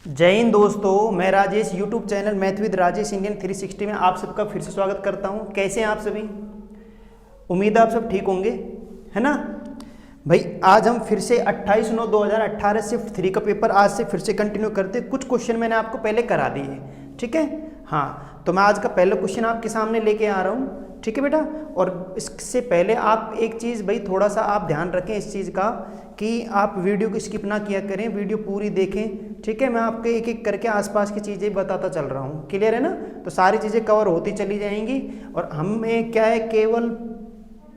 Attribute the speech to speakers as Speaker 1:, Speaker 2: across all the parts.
Speaker 1: जय हिंद दोस्तों, मैं Rajesh YouTube channel math with Rajesh Indian 360 में आप सबका फिर से स्वागत करता हूं। कैसे हैं आप सभी? उम्मीद है आप सब ठीक होंगे, है ना भाई। आज हम फिर से 28/9/2018 शिफ्ट 3 का पेपर आज से फिर से कंटिन्यू करते। कुछ क्वेश्चन मैंने आपको पहले करा दिए, ठीक है। हाँ, तो मैं आज का पहला क्वेश्चन आपके सामने लेके आ रहा हूँ, ठीक है बेटा। और इससे पहले आप एक चीज़ भाई थोड़ा सा आप ध्यान रखें इस चीज़ का कि आप वीडियो को स्किप ना किया करें, वीडियो पूरी देखें, ठीक है। मैं आपको एक एक करके आसपास की चीज़ें बताता चल रहा हूँ, क्लियर है ना। तो सारी चीज़ें कवर होती चली जाएंगी और हमें क्या है, केवल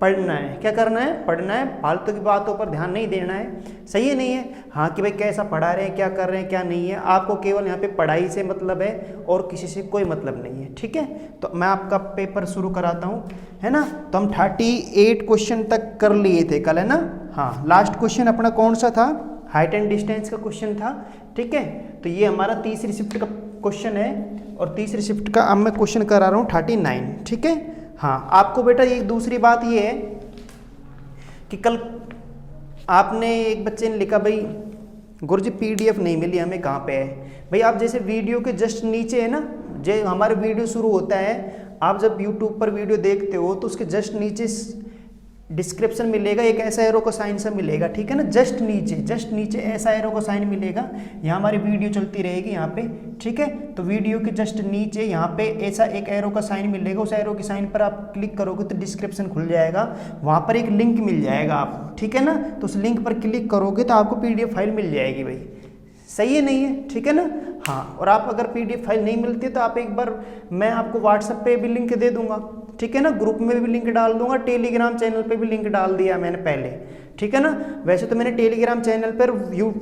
Speaker 1: पढ़ना है। क्या करना है? पढ़ना है, फालतू की बातों पर ध्यान नहीं देना है, सही है नहीं है। हाँ कि भाई कैसा पढ़ा रहे हैं, क्या कर रहे हैं, क्या नहीं है। आपको केवल यहाँ पे पढ़ाई से मतलब है और किसी से कोई मतलब नहीं है, ठीक है। तो मैं आपका पेपर शुरू कराता हूँ, है ना। तो हम 38 क्वेश्चन तक कर लिए थे कल, है ना। हाँ, लास्ट क्वेश्चन अपना कौन सा था? हाइट एंड डिस्टेंस का क्वेश्चन था, ठीक है। तो ये हमारा तीसरी शिफ्ट का क्वेश्चन है और तीसरी शिफ्ट का अब मैं क्वेश्चन करा रहा हूँ 39, ठीक है। हाँ, आपको बेटा एक दूसरी बात ये है कि कल आपने एक बच्चे ने लिखा भाई गुरुजी PDF नहीं मिली हमें, कहाँ पे है भाई? आप जैसे वीडियो के जस्ट नीचे है ना, जो हमारे वीडियो शुरू होता है, आप जब YouTube पर वीडियो देखते हो तो उसके जस्ट नीचे डिस्क्रिप्शन मिलेगा, एक ऐसा एरो का साइन सा मिलेगा, ठीक है ना। जस्ट नीचे ऐसा एरो का साइन मिलेगा। यहाँ हमारी वीडियो चलती रहेगी यहाँ पे, ठीक है। तो वीडियो के जस्ट नीचे यहाँ पे ऐसा एक एरो का साइन मिलेगा, उस एरो के साइन पर आप क्लिक करोगे तो डिस्क्रिप्शन खुल जाएगा, वहाँ पर एक लिंक मिल जाएगा आपको, ठीक है ना। तो उस लिंक पर क्लिक करोगे तो आपको PDF फाइल मिल जाएगी भाई, सही है नहीं है, ठीक है ना। हाँ, और आप अगर PDF फाइल नहीं मिलती तो आप एक बार, मैं आपको व्हाट्सएप पे भी लिंक दे दूंगा, ठीक है ना। ग्रुप में भी लिंक डाल दूंगा, टेलीग्राम चैनल पे भी लिंक डाल दिया मैंने पहले, ठीक है ना। वैसे तो मैंने टेलीग्राम चैनल पर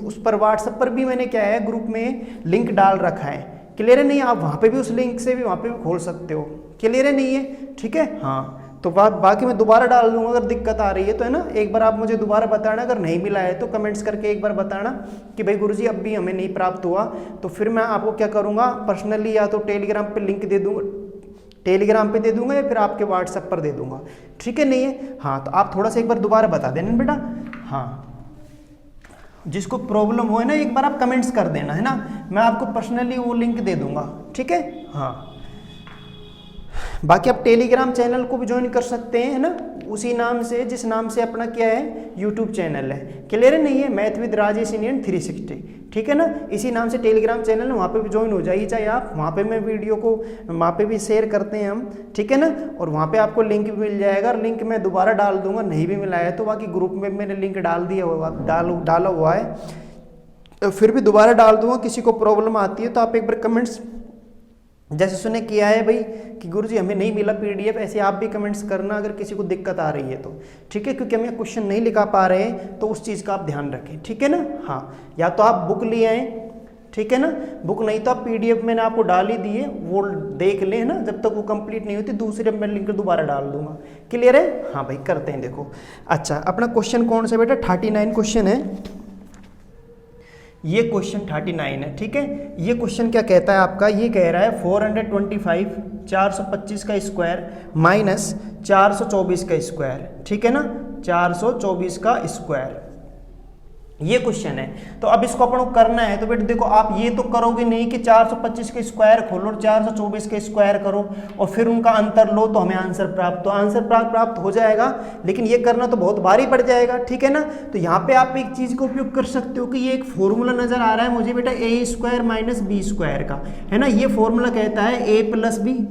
Speaker 1: उस पर व्हाट्सएप पर भी मैंने क्या है, ग्रुप में लिंक डाल रखा है, क्लियर है नहीं। आप वहाँ पे भी उस लिंक से भी वहाँ पे भी खोल सकते हो, क्लियर है नहीं है, ठीक है। हाँ, तो बाकी मैं दोबारा डाल दूंगा अगर दिक्कत आ रही है तो, है ना। एक बार आप मुझे दोबारा बताना, अगर नहीं मिला है तो कमेंट्स करके एक बार बताना कि भाई गुरुजी अब भी हमें नहीं प्राप्त हुआ। तो फिर मैं आपको क्या करूँगा, पर्सनली या तो टेलीग्राम पे लिंक दे दूँगा, टेलीग्राम पे दे दूंगा या फिर आपके व्हाट्सएप पर दे दूंगा, ठीक है नहीं है। हाँ, तो आप थोड़ा सा एक बार दोबारा बता देना बेटा। हाँ, जिसको प्रॉब्लम हो है ना, एक बार आप कमेंट्स कर देना, है ना। मैं आपको पर्सनली वो लिंक दे दूंगा, ठीक है। हाँ, बाकी आप टेलीग्राम चैनल को भी ज्वाइन कर सकते हैं, है ना, उसी नाम से जिस नाम से अपना क्या है यूट्यूब चैनल है, क्लियर है नहीं है, मैथ विद राजेश इंडियन 360, ठीक है ना। इसी नाम से टेलीग्राम चैनल है, वहाँ पे भी ज्वाइन हो जाइए चाहे आप। वहाँ पे मैं वीडियो को वहाँ पे भी शेयर करते हैं हम, ठीक है ना। और वहाँ पे आपको लिंक भी मिल जाएगा, लिंक मैं दोबारा डाल दूंगा, नहीं भी मिला है तो बाकी ग्रुप में मैंने लिंक डाल दिया हुआ, डाला हुआ है, फिर भी दोबारा डाल दूंगा। किसी को प्रॉब्लम आती है तो आप एक बार कमेंट्स जैसे सुने किया है भाई कि गुरुजी हमें नहीं मिला PDF, ऐसे आप भी कमेंट्स करना अगर किसी को दिक्कत आ रही है तो, ठीक है। क्योंकि हमें क्वेश्चन नहीं लिखा पा रहे हैं तो उस चीज़ का आप ध्यान रखें, ठीक है ना। हाँ, या तो आप बुक ले आएँ, ठीक है ना। बुक नहीं तो आप PDF मैंने आपको डाल ही दिए, वो देख लें, है ना। जब तक वो कंप्लीट नहीं होती दूसरे मैं लिंक दोबारा डाल दूंगा, क्लियर है। हाँ भाई, करते हैं देखो। अच्छा, अपना क्वेश्चन कौन सा बेटा? 39 क्वेश्चन है, ये क्वेश्चन 39 है, ठीक है। ये क्वेश्चन क्या कहता है आपका? ये कह रहा है 425 425 का स्क्वायर माइनस 424 का स्क्वायर, ठीक है ना, 424 का स्क्वायर, ये क्वेश्चन है। तो अब इसको अपन को करना है तो बेटा देखो, आप ये तो करोगे नहीं कि 425 के स्क्वायर खोलो और 424 के स्क्वायर करो और फिर उनका अंतर लो तो हमें आंसर प्राप्त, तो आंसर प्राप्त हो जाएगा, लेकिन ये करना तो बहुत भारी पड़ जाएगा, ठीक है ना। तो यहाँ पे आप एक चीज का उपयोग कर सकते हो कि ये एक फॉर्मूला नजर आ रहा है मुझे बेटा, A² माइनस B² का, है ना। ये फॉर्मूला कहता है A प्लस B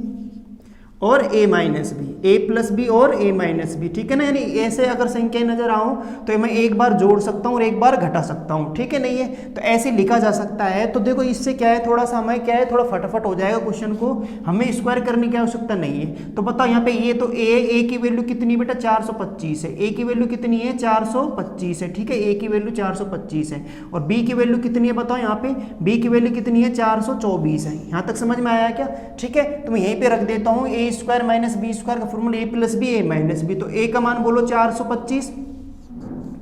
Speaker 1: और A minus B, A plus B और A माइनस बी, ठीक है ना। यानी ऐसे अगर संख्या नजर आऊं तो मैं एक बार जोड़ सकता हूं और एक बार घटा सकता हूं, ठीक है नहीं है। तो ऐसे लिखा जा सकता है। तो देखो इससे क्या है, थोड़ा सा हमें क्या है, थोड़ा फटाफट हो जाएगा क्वेश्चन को, हमें स्क्वायर करने की आवश्यकता नहीं है। तो बताओ यहाँ पे ये तो A की वैल्यू कितनी बेटा? 425 है। A की वैल्यू कितनी है? 425 है, ठीक है। A की वैल्यू 425 है और B की वैल्यू कितनी है बताओ? यहाँ पे B की वैल्यू कितनी है? 424 है। यहाँ तक समझ में आया क्या? ठीक है, तो मैं यहीं पे रख देता हूँ A² माइनस B² का formula A plus B A minus B. तो A का मान बोलो 425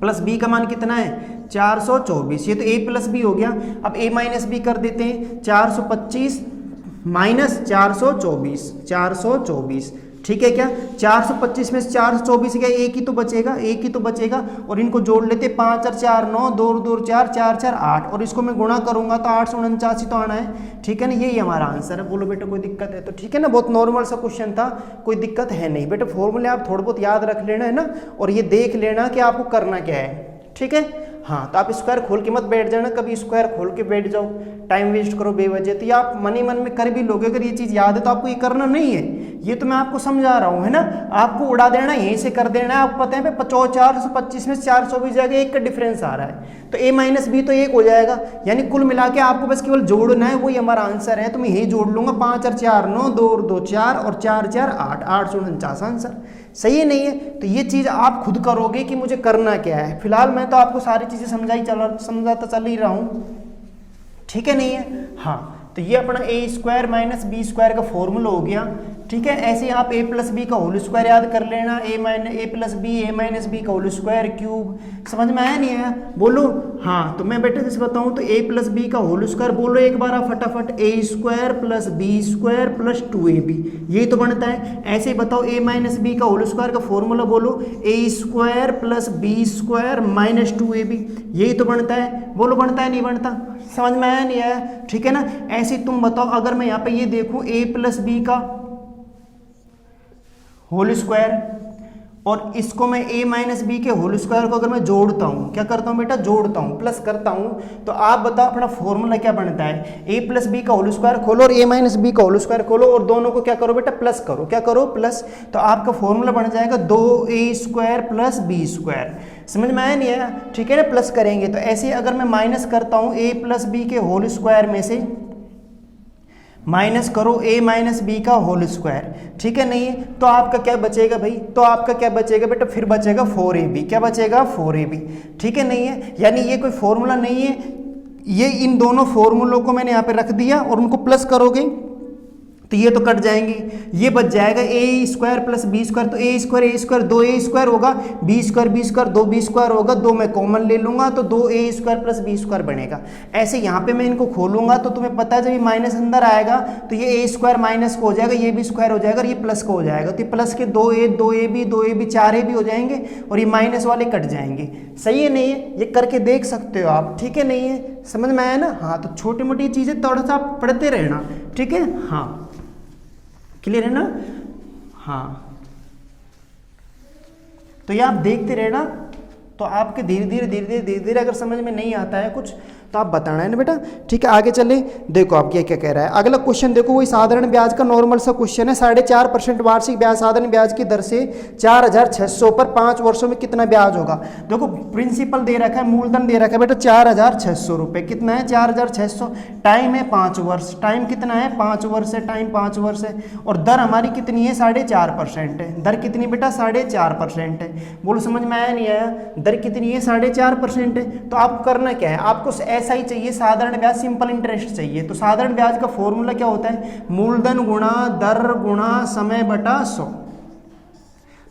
Speaker 1: प्लस B का मान कितना है? 424। ये तो A प्लस बी हो गया। अब A माइनस बी कर देते हैं, 425 माइनस 424, ठीक है क्या, 425 में से 424 गया, एक ही तो बचेगा, एक ही तो बचेगा। और इनको जोड़ लेते, 5 और 4 9, 2 2 4, 4 4 8, और इसको मैं गुणा करूंगा तो 849 तो आना है। ठीक है ना, यही हमारा आंसर है। बोलो बेटा कोई दिक्कत है तो? ठीक है ना, बहुत नॉर्मल सा क्वेश्चन था, कोई दिक्कत है नहीं बेटा। फॉर्मूले आप थोड़ा बहुत याद रख लेना है ना, और ये देख लेना कि आपको करना क्या है। ठीक है, हाँ, तो आप स्क्वायर खोल के मत बैठ जाना, कभी स्क्वायर खोल के बैठ जाओ, टाइम वेस्ट करो बेवजह। तो ये आप मन ही मन में कर भी लोगे, अगर ये चीज़ याद है तो आपको ये करना नहीं है, ये तो मैं आपको समझा रहा हूँ, है ना। आपको उड़ा देना, यहीं से कर देना है। आपको पता है 425 में 424 जाएगा, एक का डिफरेंस आ रहा है, तो a माइनस बी तो एक हो जाएगा, यानी कुल मिला के आपको बस केवल जोड़ना है, वही हमारा आंसर है। तो मैं यही जोड़ लूंगा, 5 और 4 9, 2 और 2 4, और 4 4 8, 849 आंसर। सही है नहीं है? तो ये चीज़ आप खुद करोगे कि मुझे करना क्या है। फिलहाल मैं तो आपको सारी चीज़ें समझाता चल ही रहा हूँ। ठीक है नहीं है? हाँ, तो ये अपना ए स्क्वायर माइनस बी स्क्वायर का फॉर्मूला हो गया। ठीक है, ऐसे ही आप ए प्लस बी का होल स्क्वायर याद कर लेना, ए प्लस बी ए माइनस बी का होल स्क्वायर क्यूब। समझ में आया नहीं आया? बोलो। हाँ, तो मैं बेटे जैसे बताऊँ तो ए प्लस बी का होल स्क्वायर बोलो एक बार आप फटाफट, A square plus B square plus 2ab, यही तो बनता है। ऐसे ही बताओ ए माइनस बी का होल स्क्वायर का फॉर्मूला बोलो, A square plus B square minus 2ab, यही तो बनता है। बोलो बनता है नहीं बनता? समझ में आया नहीं आया? ठीक है ना। ऐसे तुम बताओ, अगर मैं यहाँ पे ये देखूँ ए प्लस बी का होल स्क्वायर, और इसको मैं a माइनस बी के होल स्क्वायर को अगर मैं जोड़ता हूँ, क्या करता हूँ बेटा, जोड़ता हूँ, प्लस करता हूँ, तो आप बताओ अपना फॉर्मूला क्या बनता है। a प्लस बी का होल स्क्वायर खोलो और a माइनस बी का होल स्क्वायर खोलो, और दोनों को क्या करो बेटा, प्लस करो। क्या करो, प्लस। तो आपका फॉर्मूला बन जाएगा 2a square plus B square. समझ में आया नहीं आया? ठीक है ना, प्लस करेंगे। तो ऐसे अगर मैं माइनस करता हूँ a प्लस बी के होल स्क्वायर में से, माइनस करो a माइनस बी का होल स्क्वायर, ठीक है नहीं है? तो आपका क्या बचेगा भाई, तो आपका क्या बचेगा बेटा, फिर बचेगा 4ab। क्या बचेगा, 4ab। ठीक है नहीं है? यानी ये कोई फॉर्मूला नहीं है, ये इन दोनों फॉर्मूलों को मैंने यहाँ पे रख दिया और उनको प्लस करोगे तो ये तो कट जाएंगे, ये बच जाएगा ए स्क्वायर प्लस बी स्क्वायर। तो ए स्क्वायर 2a स्क्वायर होगा, बी स्क्वायर 2b स्क्वायर होगा, 2 मैं कॉमन ले लूंगा तो 2a square plus B square बनेगा। ऐसे यहाँ पे मैं इनको खोलूंगा तो तुम्हें पता है जब ये माइनस अंदर आएगा तो ये ए स्क्वायर माइनस को हो जाएगा, ये भी स्क्वायर हो जाएगा और ये प्लस को हो जाएगा। तो ये प्लस के 2ab 4ab हो जाएंगे और ये माइनस वाले कट जाएंगे। सही है नहीं है? ये करके देख सकते हो आप। ठीक है नहीं है? समझ में आया ना? हाँ, तो छोटी मोटी चीज़ें थोड़ा सा आप पढ़ते रहना। ठीक है, हाँ, क्लियर है ना? हाँ, तो ये आप देखते रहना, तो आपके धीरे धीरे अगर समझ में नहीं आता है कुछ तो आप बताना है ना बेटा। ठीक है, आगे चले। देखो आप क्या क्या कह रहा है। अगला क्वेश्चन देखो, वही साधारण ब्याज का नॉर्मल सा क्वेश्चन है। 4.5% वार्षिक ब्याज साधारण ब्याज की दर से 4,600 पर 5 वर्षों में कितना ब्याज होगा। देखो प्रिंसिपल दे रखा है, मूलधन दे रखा है बेटा 4,600 रुपये। कितना है, 4,600। टाइम है 5 वर्ष। टाइम कितना है, 5 वर्ष है। टाइम 5 वर्ष है। और दर हमारी कितनी है, 4.5% है। दर कितनी बेटा, 4.5% है। बोलो समझ में आया नहीं आया? दर कितनी है, 4.5% है। तो आपको करना क्या है, आपको ऐसा ही चाहिए, साधारण ब्याज सिंपल इंटरेस्ट चाहिए। तो साधारण ब्याज का फॉर्मूला क्या होता है, मूलधन गुणा दर गुणा समय बटा 100,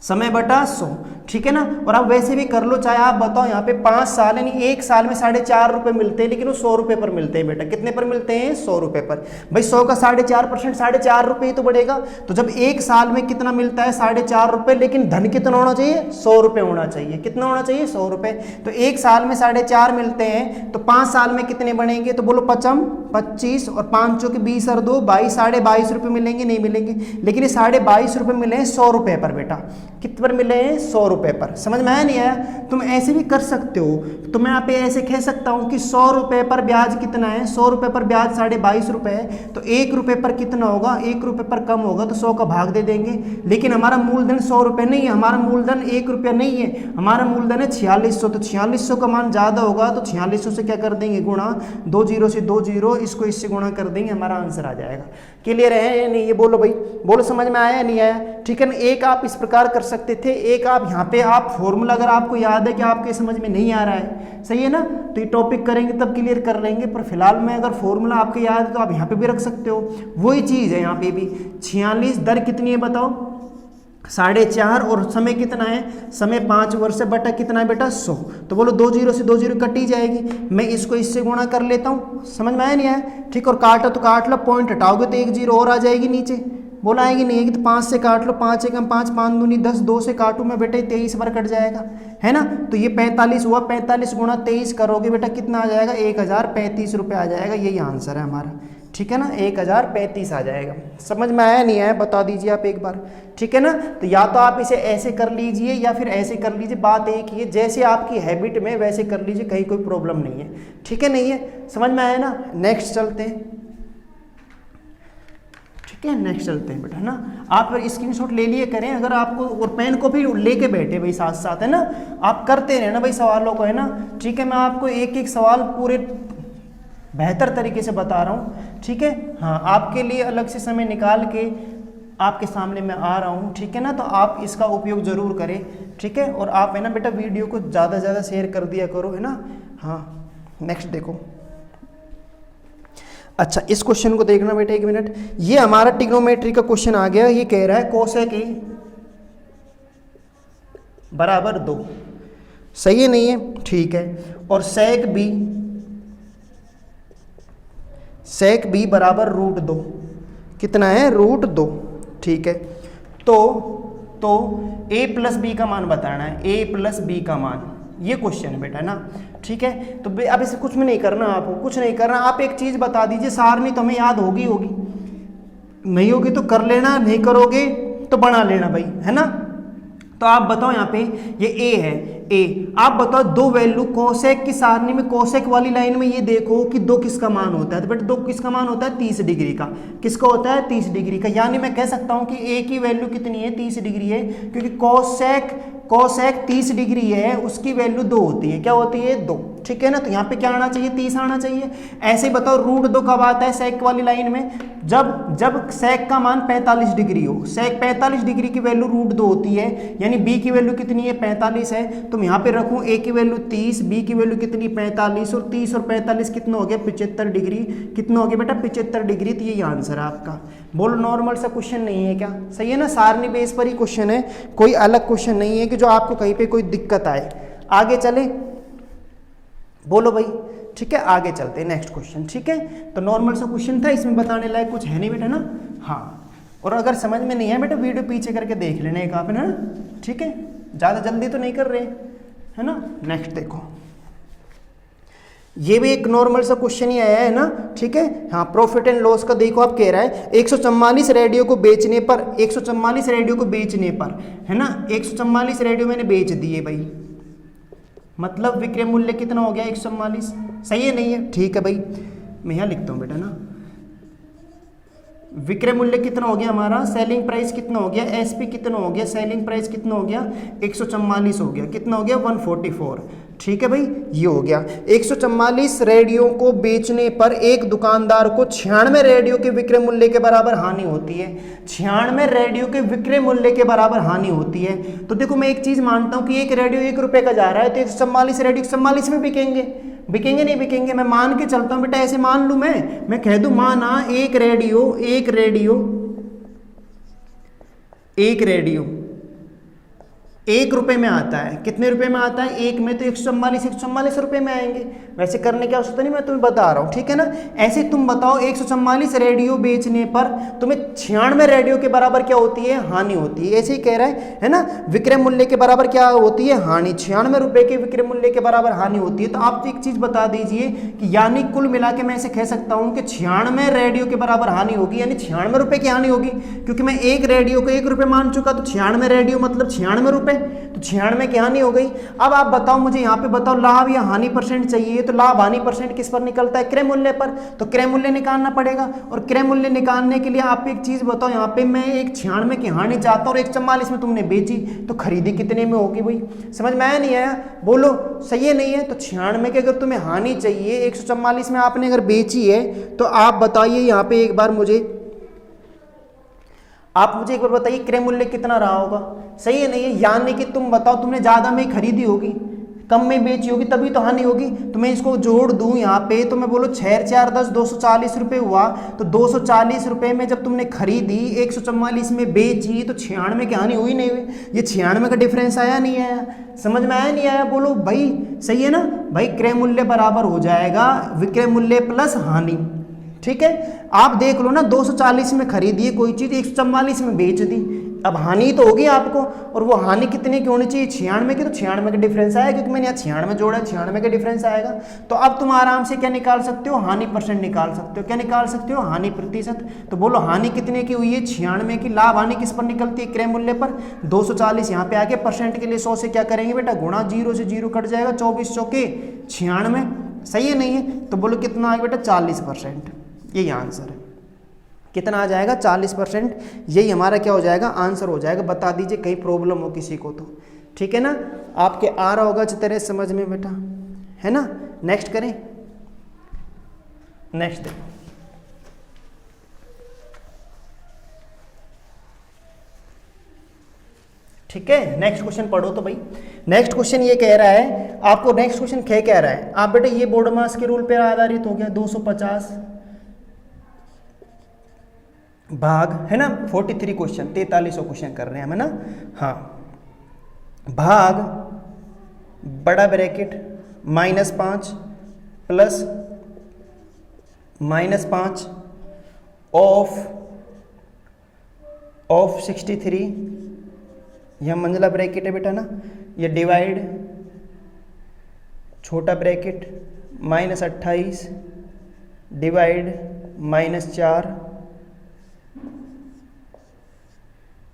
Speaker 1: समय बटा 100। ठीक है ना। और आप वैसे भी कर लो, चाहे आप बताओ यहाँ पे 5 साल यानी 1 साल में 4.5 रुपये मिलते हैं, लेकिन वो 100 रुपये पर मिलते हैं बेटा। कितने पर मिलते हैं, 100 रुपये पर। भाई 100 का 4.5% 4.5 रुपये ही तो बढ़ेगा। तो जब 1 साल में कितना मिलता है, 4.5 रुपये, लेकिन धन कितना होना चाहिए, 100 रुपये होना चाहिए। कितना होना चाहिए, 100 रुपये। तो 1 साल में 4.5 मिलते हैं, तो 5 साल में कितने बनेंगे, तो बोलो 25 और 5 चौके 20 और 2 22, 22.5 रुपये मिलेंगे, नहीं मिलेंगे। लेकिन ये 22.5 रुपये मिले हैं 100 रुपये पर बेटा। कितने पर मिले हैं, 100 रुपये पर। समझ में आया नहीं आया? तुम ऐसे भी कर सकते हो। तो मैं यहाँ पे ऐसे कह सकता हूँ कि 100 रुपये पर ब्याज कितना है, 100 रुपये पर ब्याज 22.5 रुपये है। तो 1 रुपये पर कितना होगा, 1 रुपये पर कम होगा तो 100 का भाग दे देंगे। लेकिन हमारा मूलधन 100 रुपये नहीं है, हमारा मूलधन 1 रुपया नहीं है, हमारा मूलधन है 4600। तो 4600 का मान ज़्यादा होगा तो 4600 से क्या कर देंगे, गुणा। 2 0 से 2 0, इसको इससे गुणा कर देंगे, हमारा आंसर आ जाएगा। क्लियर है या नहीं, ये बोलो भाई, बोलो समझ में आया नहीं आया? ठीक है ना। एक आप इस प्रकार कर सकते थे, एक आप यहाँ पे आप फॉर्मूला अगर आपको याद है कि आपके समझ में नहीं आ रहा है, सही है ना, तो ये टॉपिक करेंगे तब क्लियर कर लेंगे। पर फिलहाल में अगर फॉर्मूला आपके याद है तो आप यहाँ पे भी रख सकते हो, वही चीज़ है यहाँ पे भी। 46, दर कितनी है बताओ, 4.5, और समय कितना है, समय 5 वर्ष है, बटा कितना है बेटा, 100। तो बोलो 2 0 से 2 0 कटी जाएगी, मैं इसको इससे गुणा कर लेता हूँ। समझ में आया नहीं आया? ठीक। और काटा तो काट लो, पॉइंट हटाओगे तो 1 0 और आ जाएगी नीचे। बोला आएगी नहीं आएगी, तो 5 से काट लो, 5 एकम 5, 5 दूनी 10, 2 से काटूँ मैं बेटा 23 बार कट जाएगा, है ना। तो ये 45 हुआ, 45 गुणा 23 करोगे बेटा कितना आ जाएगा, 1035 रुपये आ जाएगा। यही आंसर है हमारा, ठीक है ना, 1035 आ जाएगा। समझ में आया नहीं आया बता दीजिए आप एक बार, ठीक है ना। तो या तो आप इसे ऐसे कर लीजिए या फिर ऐसे कर लीजिए, बात एक ही है, जैसे आपकी हैबिट में वैसे कर लीजिए, कहीं कोई प्रॉब्लम नहीं है, ठीक है, नहीं है, समझ में आया ना। नेक्स्ट चलते हैं, ठीक है, नेक्स्ट चलते हैं बेटा, है ना। आप स्क्रीनशॉट ले लिए करें अगर आपको, और पेन को भी लेके बैठे भाई साथ साथ, है ना, आप करते रहे ना भाई सवालों को, है ना, ठीक है। मैं आपको एक एक सवाल पूरे बेहतर तरीके से बता रहा हूँ, ठीक है। हाँ, आपके लिए अलग से समय निकाल के आपके सामने मैं आ रहा हूँ, ठीक है ना। तो आप इसका उपयोग ज़रूर करें, ठीक है। और आप है ना बेटा वीडियो को ज़्यादा से ज़्यादा शेयर कर दिया करो, है ना। हाँ, नेक्स्ट देखो। अच्छा, इस क्वेश्चन को देखना बेटा, एक मिनट। ये हमारा ट्रिग्नोमेट्री का क्वेश्चन आ गया। ये कह रहा है कोसेक ए बराबर 2, सही है नहीं है, ठीक है। और सेक बी बराबर √2, कितना है, √2, ठीक है। तो a प्लस बी का मान बताना है, a प्लस बी का मान, ये क्वेश्चन है बेटा, ना, ठीक है। तो अब इसे कुछ भी नहीं करना, आपको कुछ नहीं करना, आप एक चीज़ बता दीजिए, सारनी तो हमें याद होगी, नहीं होगी तो कर लेना, नहीं करोगे तो बना लेना भाई, है ना। तो आप बताओ यहाँ पे ये a है, आप बताओ दो वैल्यू कोसेक की सारणी में, कोसेक वाली लाइन में ये देखो कि 2 किसका मान होता है, तो बेटा 2 किसका मान होता है, 30 डिग्री का। किसका होता है, 30 डिग्री का। यानी मैं कह सकता हूँ कि a की वैल्यू कितनी है, 30 डिग्री है, क्योंकि कोसेक 30 डिग्री है, उसकी वैल्यू 2 होती है, क्या होती है, 2, ठीक है ना। तो यहाँ पे क्या आना चाहिए, 30 आना चाहिए। ऐसे ही बताओ √2 कब आता है सेक वाली लाइन में, जब सेक का मान 45 डिग्री हो, सेक 45 डिग्री की वैल्यू √2 होती है, यानी बी की वैल्यू कितनी है, 45 है। तो मैं यहाँ पे रखूँ a की वैल्यू 30, बी की वैल्यू कितनी, 45, और 30 और 45 कितना हो गया, 75 डिग्री। कितना हो गया बेटा, 75 डिग्री। तो यही आंसर है आपका। बोलो नॉर्मल सा क्वेश्चन नहीं है क्या, सही है ना, सारणी बेस पर ही क्वेश्चन है, कोई अलग क्वेश्चन नहीं है कि जो आपको कहीं पे कोई दिक्कत आए। आगे चले, बोलो भाई, ठीक है, आगे चलते हैं नेक्स्ट क्वेश्चन, ठीक है। तो नॉर्मल सा क्वेश्चन था, इसमें बताने लायक कुछ है नहीं बेटा, ना। हाँ, और अगर समझ में नहीं है बेटा वीडियो पीछे करके देख लेना एक आप, है ना, ठीक है, ज़्यादा जल्दी तो नहीं कर रहे, है ना। नेक्स्ट देखो, ये भी एक नॉर्मल सा क्वेश्चन ही आया है ना, ठीक है। हाँ, प्रॉफिट एंड लॉस का देखो, आप कह रहा है 144 रेडियो को बेचने पर, 144 रेडियो को बेचने पर, है ना, 144 रेडियो मैंने बेच दिए भाई, मतलब विक्रय मूल्य कितना हो गया, 144, सही है नहीं है, ठीक है भाई। मैं यहाँ लिखता हूँ बेटा, ना, विक्रय मूल्य कितना हो गया हमारा, सेलिंग प्राइस कितना हो गया, एसपी कितना हो गया, सेलिंग प्राइस कितना हो गया, 144 हो गया, कितना हो गया, 144, ठीक है भाई, ये हो गया। 144 रेडियो को बेचने पर एक दुकानदार को 96 रेडियो के विक्रय मूल्य के बराबर हानि होती है, 96 रेडियो के विक्रय मूल्य के बराबर हानि होती है। तो देखो, मैं एक चीज मानता हूं कि एक रेडियो 1 रुपए का जा रहा है, तो 144 रेडियो 144 में बिकेंगे, नहीं बिकेंगे, मैं मान के चलता हूं बेटा, ऐसे मान लू, मैं कह दूं, माना एक रेडियो 1 रुपए में आता है, कितने रुपए में आता है, 1 में, तो 144 रुपए में आएंगे। वैसे करने की आवश्यकता नहीं, मैं तुम्हें बता रहा हूँ, ठीक है ना। ऐसे तुम बताओ 144 रेडियो बेचने पर तुम्हें 96 रेडियो के बराबर क्या होती है, हानि होती है। ऐसे ही कह रहा है ना, विक्रय मूल्य के बराबर क्या होती है, हानि, 96 रुपए के विक्रय मूल्य के बराबर हानि होती है। तो आप एक चीज बता दीजिए कि यानी कुल मिला के मैं ऐसे कह सकता हूँ कि 96 रेडियो के बराबर हानि होगी, यानी 96 रुपए की हानि होगी, क्योंकि मैं एक रेडियो को 1 रुपए मान चुका, तो 96 रेडियो मतलब 96 रुपए, तो 96 की हानि हो गई। अब आप बताओ मुझे, यहाँ पे बताओ लाभ या हानि परसेंट चाहिए, तो लाभ हानि परसेंट किस पर निकलता है, क्रय मूल्य पर, तो क्रय मूल्य निकालना पड़ेगा। और क्रय मूल्य निकालने के लिए आप एक चीज बताओ, यहाँ पे मैं एक 96 की हानि चाहता हूँ और 144 में तुमने बेची, तो खरीदी कितने में होगी भाई, समझ में आया नहीं आया, बोलो सही है नहीं है। तो 96 की अगर तुम्हें हानि चाहिए, 144 में आपने अगर बेची है, तो आप बताइए यहाँ पे एक बार मुझे, आप मुझे एक बार बताइए क्रय मूल्य कितना रहा होगा, सही है नहीं है। यानी कि तुम बताओ, तुमने ज्यादा में खरीदी होगी, कम में बेची होगी, तभी तो हानि होगी। तो मैं इसको जोड़ दूं यहाँ पे, तो मैं बोलो 6 4 10 240 रुपए हुआ। तो 240 रुपए में जब तुमने खरीदी, 144 में बेची, तो 96 की हानि हुई नहीं हुई, ये 96 का डिफरेंस आया नहीं आया, समझ में आया नहीं आया, बोलो भाई, सही है ना भाई। क्रय मूल्य बराबर हो जाएगा विक्रय मूल्य प्लस हानि, ठीक है। आप देख लो ना, 240 में खरीदी कोई चीज़, 144 में बेच दी, अब हानि तो होगी आपको, और वो हानि कितने की होनी चाहिए, 96 की, तो 96 का डिफरेंस आएगा क्योंकि मैंने यहाँ 96 जोड़ा है, 96 का डिफरेंस आएगा। तो अब तुम आराम से क्या निकाल सकते हो, हानि परसेंट निकाल सकते हो। क्या निकाल सकते हो, हानि प्रतिशत। तो बोलो हानि कितने की हुई है, 96 की। लाभ हानि किस पर निकलती है, क्रय मूल्य पर। 240 यहाँ पे आके परसेंट के लिए 100 से क्या करेंगे बेटा, गुणा, 0 से 0 कट जाएगा, 24 चौके 96, सही है नहीं है। तो बोलो कितना आएगा बेटा, 40%। यही आंसर है, कितना आ जाएगा, 40%। यही हमारा क्या हो जाएगा, आंसर हो जाएगा। बता दीजिए कहीं प्रॉब्लम हो किसी को तो, ठीक है ना। आपके आ रहा होगा अच्छी तरह समझ में बेटा, है ना। नेक्स्ट करें, नेक्स्ट देखो, ठीक है। नेक्स्ट क्वेश्चन पढ़ो तो भाई। नेक्स्ट क्वेश्चन ये कह रहा है आपको, नेक्स्ट क्वेश्चन क्या कह रहा है, आप बेटे ये बोर्ड मास के रूल पे आधारित हो गया, 250 भाग, है ना, 43 क्वेश्चन, 4300 क्वेश्चन कर रहे हैं हम, है ना। हाँ, भाग बड़ा ब्रैकेट -5 प्लस -5 ऑफ 63, यह मंजिला ब्रैकेट है बेटा ना, ये डिवाइड छोटा ब्रैकेट -28 डिवाइड -4,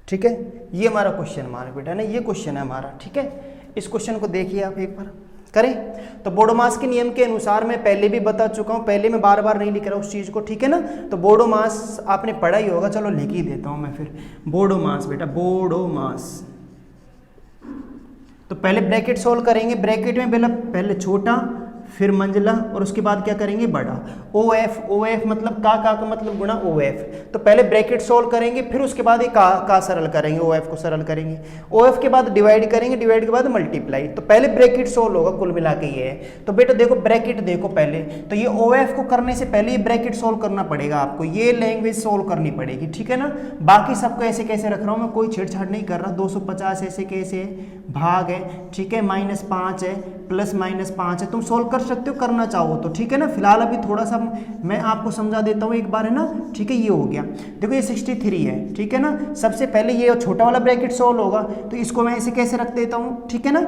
Speaker 1: ठीक है। ये हमारा क्वेश्चन हमारा बेटा ना, ये क्वेश्चन है हमारा, ठीक है। इस क्वेश्चन को देखिए आप एक बार करें। तो बोडोमास के नियम के अनुसार मैं पहले भी बता चुका हूँ, पहले मैं बार बार नहीं लिख रहा उस चीज़ को, ठीक है ना। तो बोडोमास आपने पढ़ा ही होगा, चलो लिख ही देता हूँ मैं फिर। बोडोमास बेटा, बोडोमास, तो पहले ब्रैकेट सोल्व करेंगे। ब्रैकेट में पहले छोटा, फिर मंजिला, और उसके बाद क्या करेंगे, बड़ा। OF मतलब का मतलब गुणा OF। तो पहले ब्रैकेट सोल्व करेंगे, फिर उसके बाद ये का सरल करेंगे, OF को सरल करेंगे। OF के बाद डिवाइड करेंगे, डिवाइड के बाद मल्टीप्लाई। तो पहले ब्रैकेट सोल्व होगा, कुल मिला के ये है। तो बेटा देखो ब्रैकेट देखो पहले, तो ये OF को करने से पहले ये ब्रैकेट सोल्व करना पड़ेगा आपको, ये लैंग्वेज सोल्व करनी पड़ेगी, ठीक है ना। बाकी सबको ऐसे कैसे रख रहा हूँ मैं, कोई छेड़छाड़ नहीं कर रहा। 250 ऐसे कैसे है, भाग है, ठीक है, -5 है, प्लस -5 है, तुम सोल्व कर सकते हो करना चाहो तो, ठीक है ना। फिलहाल अभी थोड़ा सा मैं आपको समझा देता हूँ एक बार, है ना, ठीक है। ये हो गया, देखो ये 63 है, ठीक है ना। सबसे पहले ये छोटा वाला ब्रैकेट सोल्व होगा, तो इसको मैं ऐसे कैसे रख देता हूँ, ठीक है ना।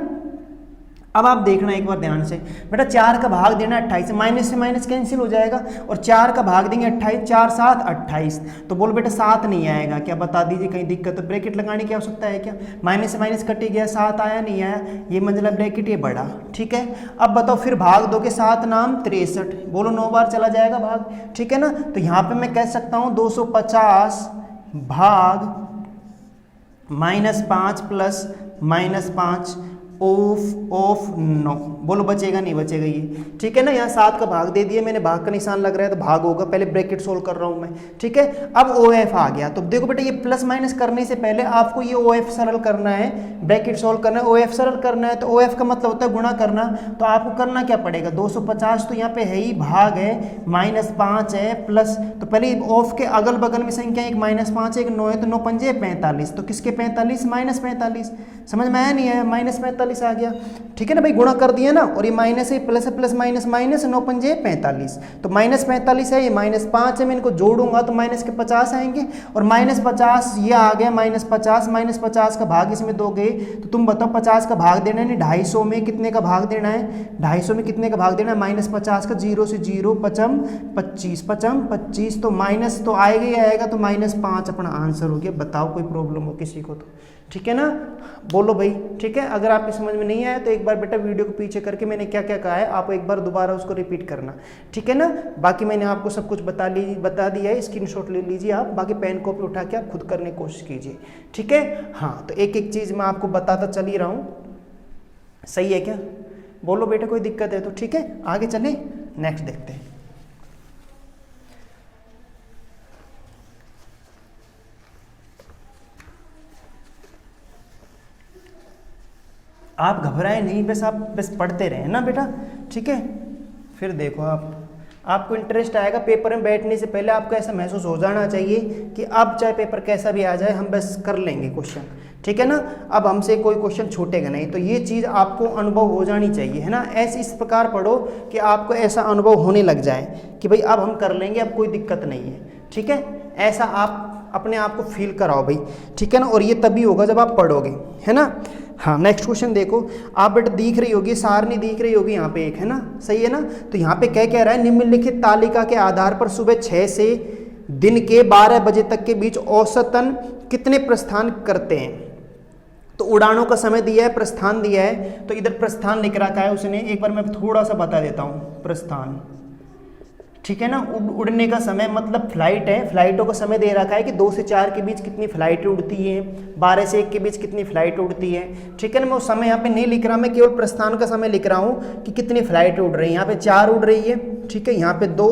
Speaker 1: अब आप देखना एक बार ध्यान से बेटा, 4 का भाग देना 28, माइनस से माइनस कैंसिल हो जाएगा, और 4 का भाग देंगे 28, 4 7 28। तो बोलो बेटा 7 नहीं आएगा क्या, बता दीजिए कहीं दिक्कत, तो ब्रैकेट लगाने की आवश्यकता है क्या। माइनस से माइनस कट गया, 7 आया नहीं आया, ये मंजिला ब्रैकेट ये बड़ा, ठीक है। अब बताओ फिर भाग दोगे, 7 नाम 63, बोलो 9 बार चला जाएगा भाग, ठीक है ना। तो यहाँ पे मैं कह सकता हूँ 250 भाग -5 प्लस -5 ऑफ 9, बोलो बचेगा नहीं बचेगा ये, ठीक है ना। यहाँ 7 का भाग दे दिया मैंने, भाग का निशान लग रहा है तो भाग होगा, पहले ब्रैकेट सोल्व कर रहा हूँ मैं, ठीक है। अब OF आ गया, तो देखो बेटा ये प्लस माइनस करने से पहले आपको ये OF सरल करना है, ब्रैकेट सोल्व करना है, OF सरल करना है। तो OF का मतलब होता है गुणा करना, तो आपको करना क्या पड़ेगा, 250 तो यहाँ पे है ही, भाग है, -5 है, प्लस, तो पहले ऑफ के अगल बगल में संख्या एक -5 है, एक 9 है, तो 9 पंजे 45, तो किसके 45, -45, समझ में आया नहीं आया, -45 आ गया, ठीक है ना भाई। गुणा कर दिया ना, और ये माइनस है, प्लस है, प्लस माइनस माइनस, 9 पंजे 45, तो -45 है, ये -5 है, मैं इनको जोड़ूंगा तो माइनस के 50 आएंगे, और -50 ये आ गया, -50 का भाग इसमें दोगे, तो तुम बताओ 50 का भाग देना है, 250 में कितने का भाग देना है, 250 में कितने का भाग देना है, -50 का, 0 से 0 पचम 25, तो माइनस तो आएगा ही आएगा, तो -5 अपना आंसर हो गया। बताओ कोई प्रॉब्लम हो किसी को तो, ठीक है ना, बोलो भाई, ठीक है। अगर आपकी समझ में नहीं आया तो एक बार बेटा वीडियो को पीछे करके मैंने क्या क्या कहा है आप एक बार दोबारा उसको रिपीट करना, ठीक है ना। बाकी मैंने आपको सब कुछ बता दिया है, स्क्रीनशॉट ले लीजिए आप, बाकी पेन कॉपी उठा के आप खुद करने की कोशिश कीजिए, ठीक है। हाँ, तो एक एक चीज़ मैं आपको बताता चल ही रहा हूँ, सही है क्या, बोलो बेटा कोई दिक्कत है तो, ठीक है। आगे चले, नेक्स्ट देखते हैं। आप घबराए नहीं, बस आप बस पढ़ते रहें ना बेटा, ठीक है। फिर देखो आप आपको इंटरेस्ट आएगा। पेपर में बैठने से पहले आपको ऐसा महसूस हो जाना चाहिए कि अब चाहे पेपर कैसा भी आ जाए हम बस कर लेंगे क्वेश्चन, ठीक है ना। अब हमसे कोई क्वेश्चन छूटेगा नहीं, तो ये चीज़ आपको अनुभव हो जानी चाहिए, है ना। ऐसे इस प्रकार पढ़ो कि आपको ऐसा अनुभव होने लग जाए कि भाई अब हम कर लेंगे, अब कोई दिक्कत नहीं है, ठीक है। ऐसा आप अपने आप को फील कराओ भाई, ठीक है ना। और ये तभी होगा जब आप पढ़ोगे, है ना। हाँ, नेक्स्ट क्वेश्चन देखो। आप बेटा दिख रही होगी, सारणी दिख रही होगी यहाँ पे एक, है ना, सही है ना। तो यहाँ पे क्या कह रहा है, निम्नलिखित तालिका के आधार पर सुबह 6 से दिन के 12 बजे तक के बीच औसतन कितने प्रस्थान करते हैं। तो उड़ानों का समय दिया है, प्रस्थान दिया है, तो इधर प्रस्थान लिख रखा है उसने। एक बार मैं थोड़ा सा बता देता हूँ, प्रस्थान, ठीक है ना। उड़ने का समय मतलब फ्लाइट है, फ्लाइटों का समय दे रखा है कि 2 से 4 के बीच कितनी फ्लाइट उड़ती है, 12 से 1 के बीच कितनी फ्लाइट उड़ती है, ठीक है ना। मैं उस समय यहाँ पे नहीं लिख रहा, मैं केवल प्रस्थान का समय लिख रहा हूँ कि कितनी फ्लाइट उड़ रही है। यहाँ पे 4 उड़ रही है, ठीक है, यहाँ पे 2,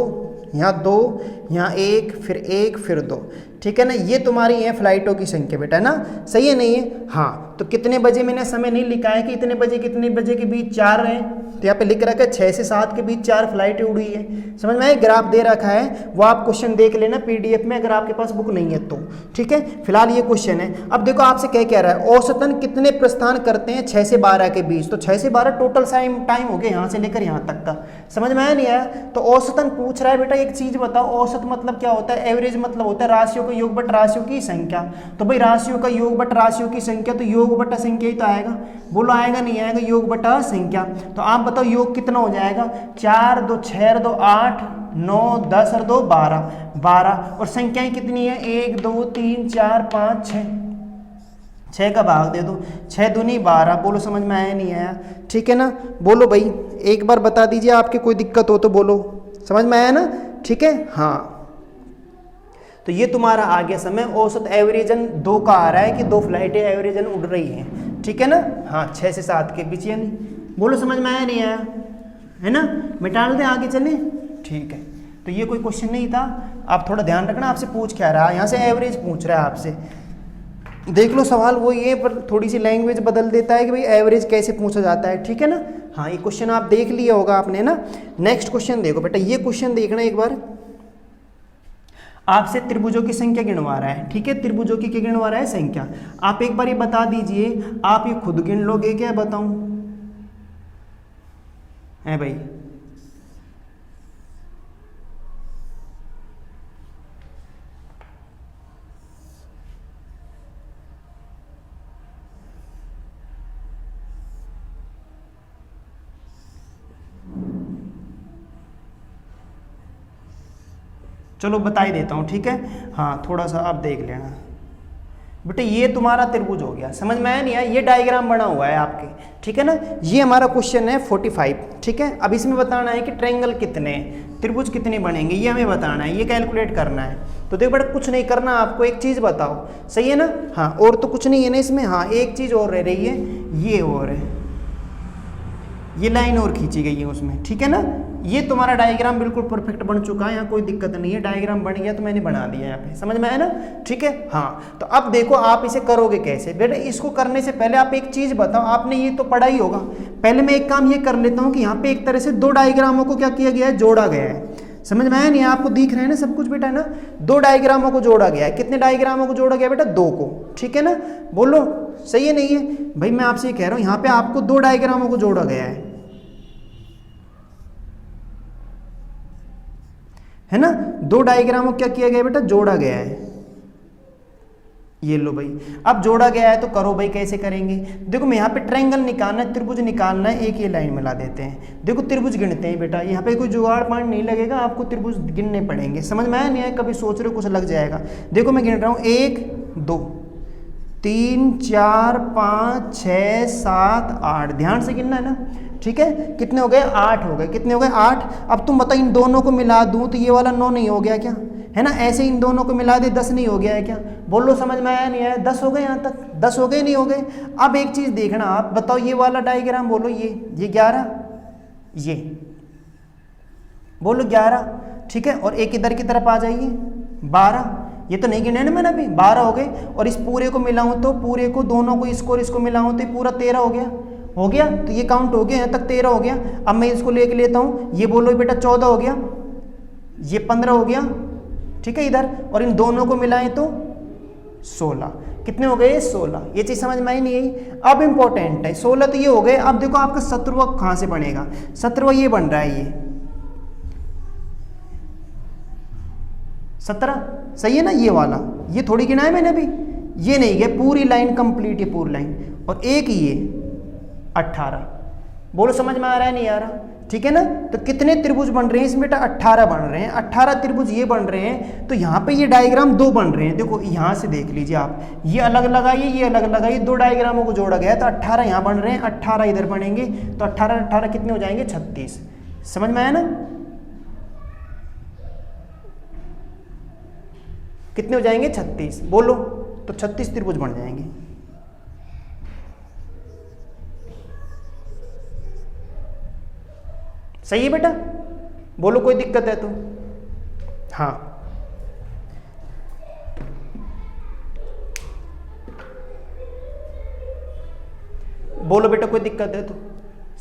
Speaker 1: यहाँ 2, यहाँ 1, फिर 1, फिर 2, ठीक है ना। ये तुम्हारी है फ्लाइटों की संख्या बेटा, है ना, सही है नहीं है। हाँ, तो कितने बजे मैंने समय नहीं लिखा है कि इतने बजे कितने बजे के बीच 4 हैं, तो यहाँ पे लिख रखा है 6 से 7 के बीच 4 फ्लाइटें उड़ी है। समझ में आए, ग्राफ दे रखा है, वो आप क्वेश्चन देख लेना पीडीएफ में अगर आपके पास बुक नहीं है तो, ठीक है। फिलहाल ये क्वेश्चन है। अब देखो आपसे क्या कह रहा है, औसतन कितने प्रस्थान करते हैं 6 से 12 के बीच। तो 6 से 12 टोटल टाइम हो गया यहाँ से लेकर यहाँ तक का। समझ में आया नहीं आया। तो औसतन पूछ रहा है बेटा, एक चीज बताओ, औसत मतलब क्या होता है, एवरेज मतलब होता है राशियों का योग बट राशियों की संख्या। तो भाई राशियों का योग बट राशियों की संख्या, तो योग बटा संख्या ही तो आएगा। बोलो आएगा नहीं आएगा, योग बटा संख्या। तो आप बताओ योग कितना हो जाएगा, 4 2 6 और 2 8 9 10 और 2 12 और संख्याएं कितनी है, 1 2 3 4 5 6, 6 का भाग दे दो, 6 दूनी 12। बोलो समझ में आया नहीं आया, ठीक है ना। बोलो भाई एक बार बता दीजिए, आपके कोई दिक्कत हो तो बोलो, समझ में आया ना, ठीक है। हाँ, तो ये तुम्हारा आ गया समय। औसत एवरेजन 2 का आ रहा है कि 2 फ्लाइटें एवरेजन उड़ रही हैं, ठीक है ना। हाँ, 6 से 7 के बीच, यानी बोलो समझ में आया नहीं आया, है ना। मिटाल दें, आगे चलें, ठीक है। तो ये कोई क्वेश्चन नहीं था, आप थोड़ा ध्यान रखना। आपसे पूछ क्या रहा है, यहाँ से एवरेज पूछ रहा है आपसे। देख लो सवाल वो ये, पर थोड़ी सी लैंग्वेज बदल देता है कि भाई एवरेज कैसे पूछा जाता है, ठीक है ना। हाँ, ये क्वेश्चन आप देख लिया होगा आपने ना। नेक्स्ट क्वेश्चन देखो बेटा, ये क्वेश्चन देखना एक बार। आपसे त्रिभुजों की संख्या गिनवा रहा है, ठीक है। त्रिभुजों की क्या गिनवा रहा है, संख्या। आप एक बार ये बता दीजिए, आप ये खुद गिन लोगे क्या, बताऊं है भाई। चलो बता ही देता हूँ, ठीक है। हाँ, थोड़ा सा आप देख लेना बेटे। ये तुम्हारा त्रिभुज हो गया, समझ में आया नहीं आया। ये डायग्राम बना हुआ है आपके, ठीक है ना। ये हमारा क्वेश्चन है 45, ठीक है। अब इसमें बताना है कि ट्रायंगल कितने, त्रिभुज कितने बनेंगे, ये हमें बताना है, ये कैलकुलेट करना है। तो देखो बेटा, कुछ नहीं करना आपको, एक चीज़ बताओ, सही है ना। हाँ, और तो कुछ नहीं है ना इसमें। हाँ, एक चीज़ और रह रही है, ये और है, ये लाइन और खींची गई है उसमें, ठीक है ना। ये तुम्हारा डायग्राम बिल्कुल परफेक्ट बन चुका है, यहाँ कोई दिक्कत नहीं है। डायग्राम बन गया तो मैंने बना दिया यहाँ पे, समझ में आया ना, ठीक है। हाँ, तो अब देखो आप इसे करोगे कैसे बेटा। इसको करने से पहले आप एक चीज़ बताओ, आपने ये तो पढ़ा ही होगा। पहले मैं एक काम ये कर लेता हूँ कि यहाँ पे एक तरह से 2 डायग्रामों को क्या किया गया है, जोड़ा गया है। समझ में आया नहीं, आपको दिख रहे हैं ना सब कुछ बेटा, है ना। 2 डायग्रामों को जोड़ा गया है। कितने डायग्रामों को जोड़ा गया बेटा, 2 को, ठीक है ना। बोलो सही है नहीं है भाई। मैं आपसे ये कह रहा हूँ, यहाँ पे आपको 2 डायग्रामों को जोड़ा गया है ना। 2 डायग्रामों को क्या किया गया बेटा, जोड़ा गया है। ये लो भाई, अब जोड़ा गया है तो करो भाई, कैसे करेंगे। देखो मैं यहाँ पे ट्रायंगल निकालना है, त्रिभुज निकालना है, एक ये लाइन मिला देते हैं। देखो त्रिभुज गिनते हैं बेटा, यहाँ पे कोई जुगाड़ पानी नहीं लगेगा, आपको त्रिभुज गिनने पड़ेंगे। समझ में आया नहीं आया, कभी सोच रहे हो कुछ लग जाएगा। देखो मैं गिन रहा हूँ, 1 2 3 4 5 6 7 8, ध्यान से गिनना है ना, ठीक है। कितने हो गए, 8 हो गए। कितने हो गए, 8। अब तुम बताओ इन दोनों को मिला दूं तो ये वाला 9 नहीं हो गया क्या, है ना। ऐसे इन दोनों को मिला दे 10 नहीं हो गया है क्या। बोलो समझ में आया नहीं आया, 10 हो गए, यहाँ तक 10 हो गए नहीं हो गए। अब एक चीज देखना, आप बताओ ये वाला डायग्राम, बोलो ये 11, ये बोलो 11, ठीक है। और एक इधर की तरफ आ जाइए 12, ये तो नहीं गिने ना मैंने अभी, 12 हो गए। और इस पूरे को मिलाऊं तो, पूरे को दोनों को, इसको और इसको मिलाऊं तो पूरा 13 हो गया। हो गया, तो ये काउंट हो गया, यहाँ तक 13 हो गया। अब मैं इसको लेके लेता हूँ, ये बोलो बेटा 14 हो गया, ये 15 हो गया, ठीक है इधर, और इन दोनों को मिलाएं तो 16। कितने हो गए? 16। ये चीज समझ में आई नहीं आई? अब इंपॉर्टेंट है, 16 तो ये हो गए। अब देखो आपका 17वां कहां से बनेगा? 17वां ये बन रहा है, ये 17 सही है ना, ये वाला, ये थोड़ी गिना है मैंने अभी, ये नहीं है, पूरी लाइन कंप्लीट है, पूरी लाइन, और एक ये 18। बोलो समझ में आ रहा है नहीं आ रहा? ठीक है ना। तो कितने त्रिभुज बन रहे हैं इसमें बेटा? 18 बन रहे हैं। 18 त्रिभुज ये बन रहे हैं। तो यहाँ पे ये डायग्राम 2 बन रहे हैं। देखो यहाँ से देख लीजिए आप, ये अलग लगाइए, ये अलग लगाइए, 2 डायग्रामों को जोड़ा गया है। तो 18 यहाँ बन रहे हैं, 18 इधर बनेंगे। तो 18 18 कितने हो जाएंगे? 36। समझ में आया ना? कितने हो जाएंगे? 36। बोलो, तो 36 त्रिभुज बन जाएंगे। सही है बेटा? बोलो कोई दिक्कत है तो? हाँ, बोलो बेटा कोई दिक्कत है तो?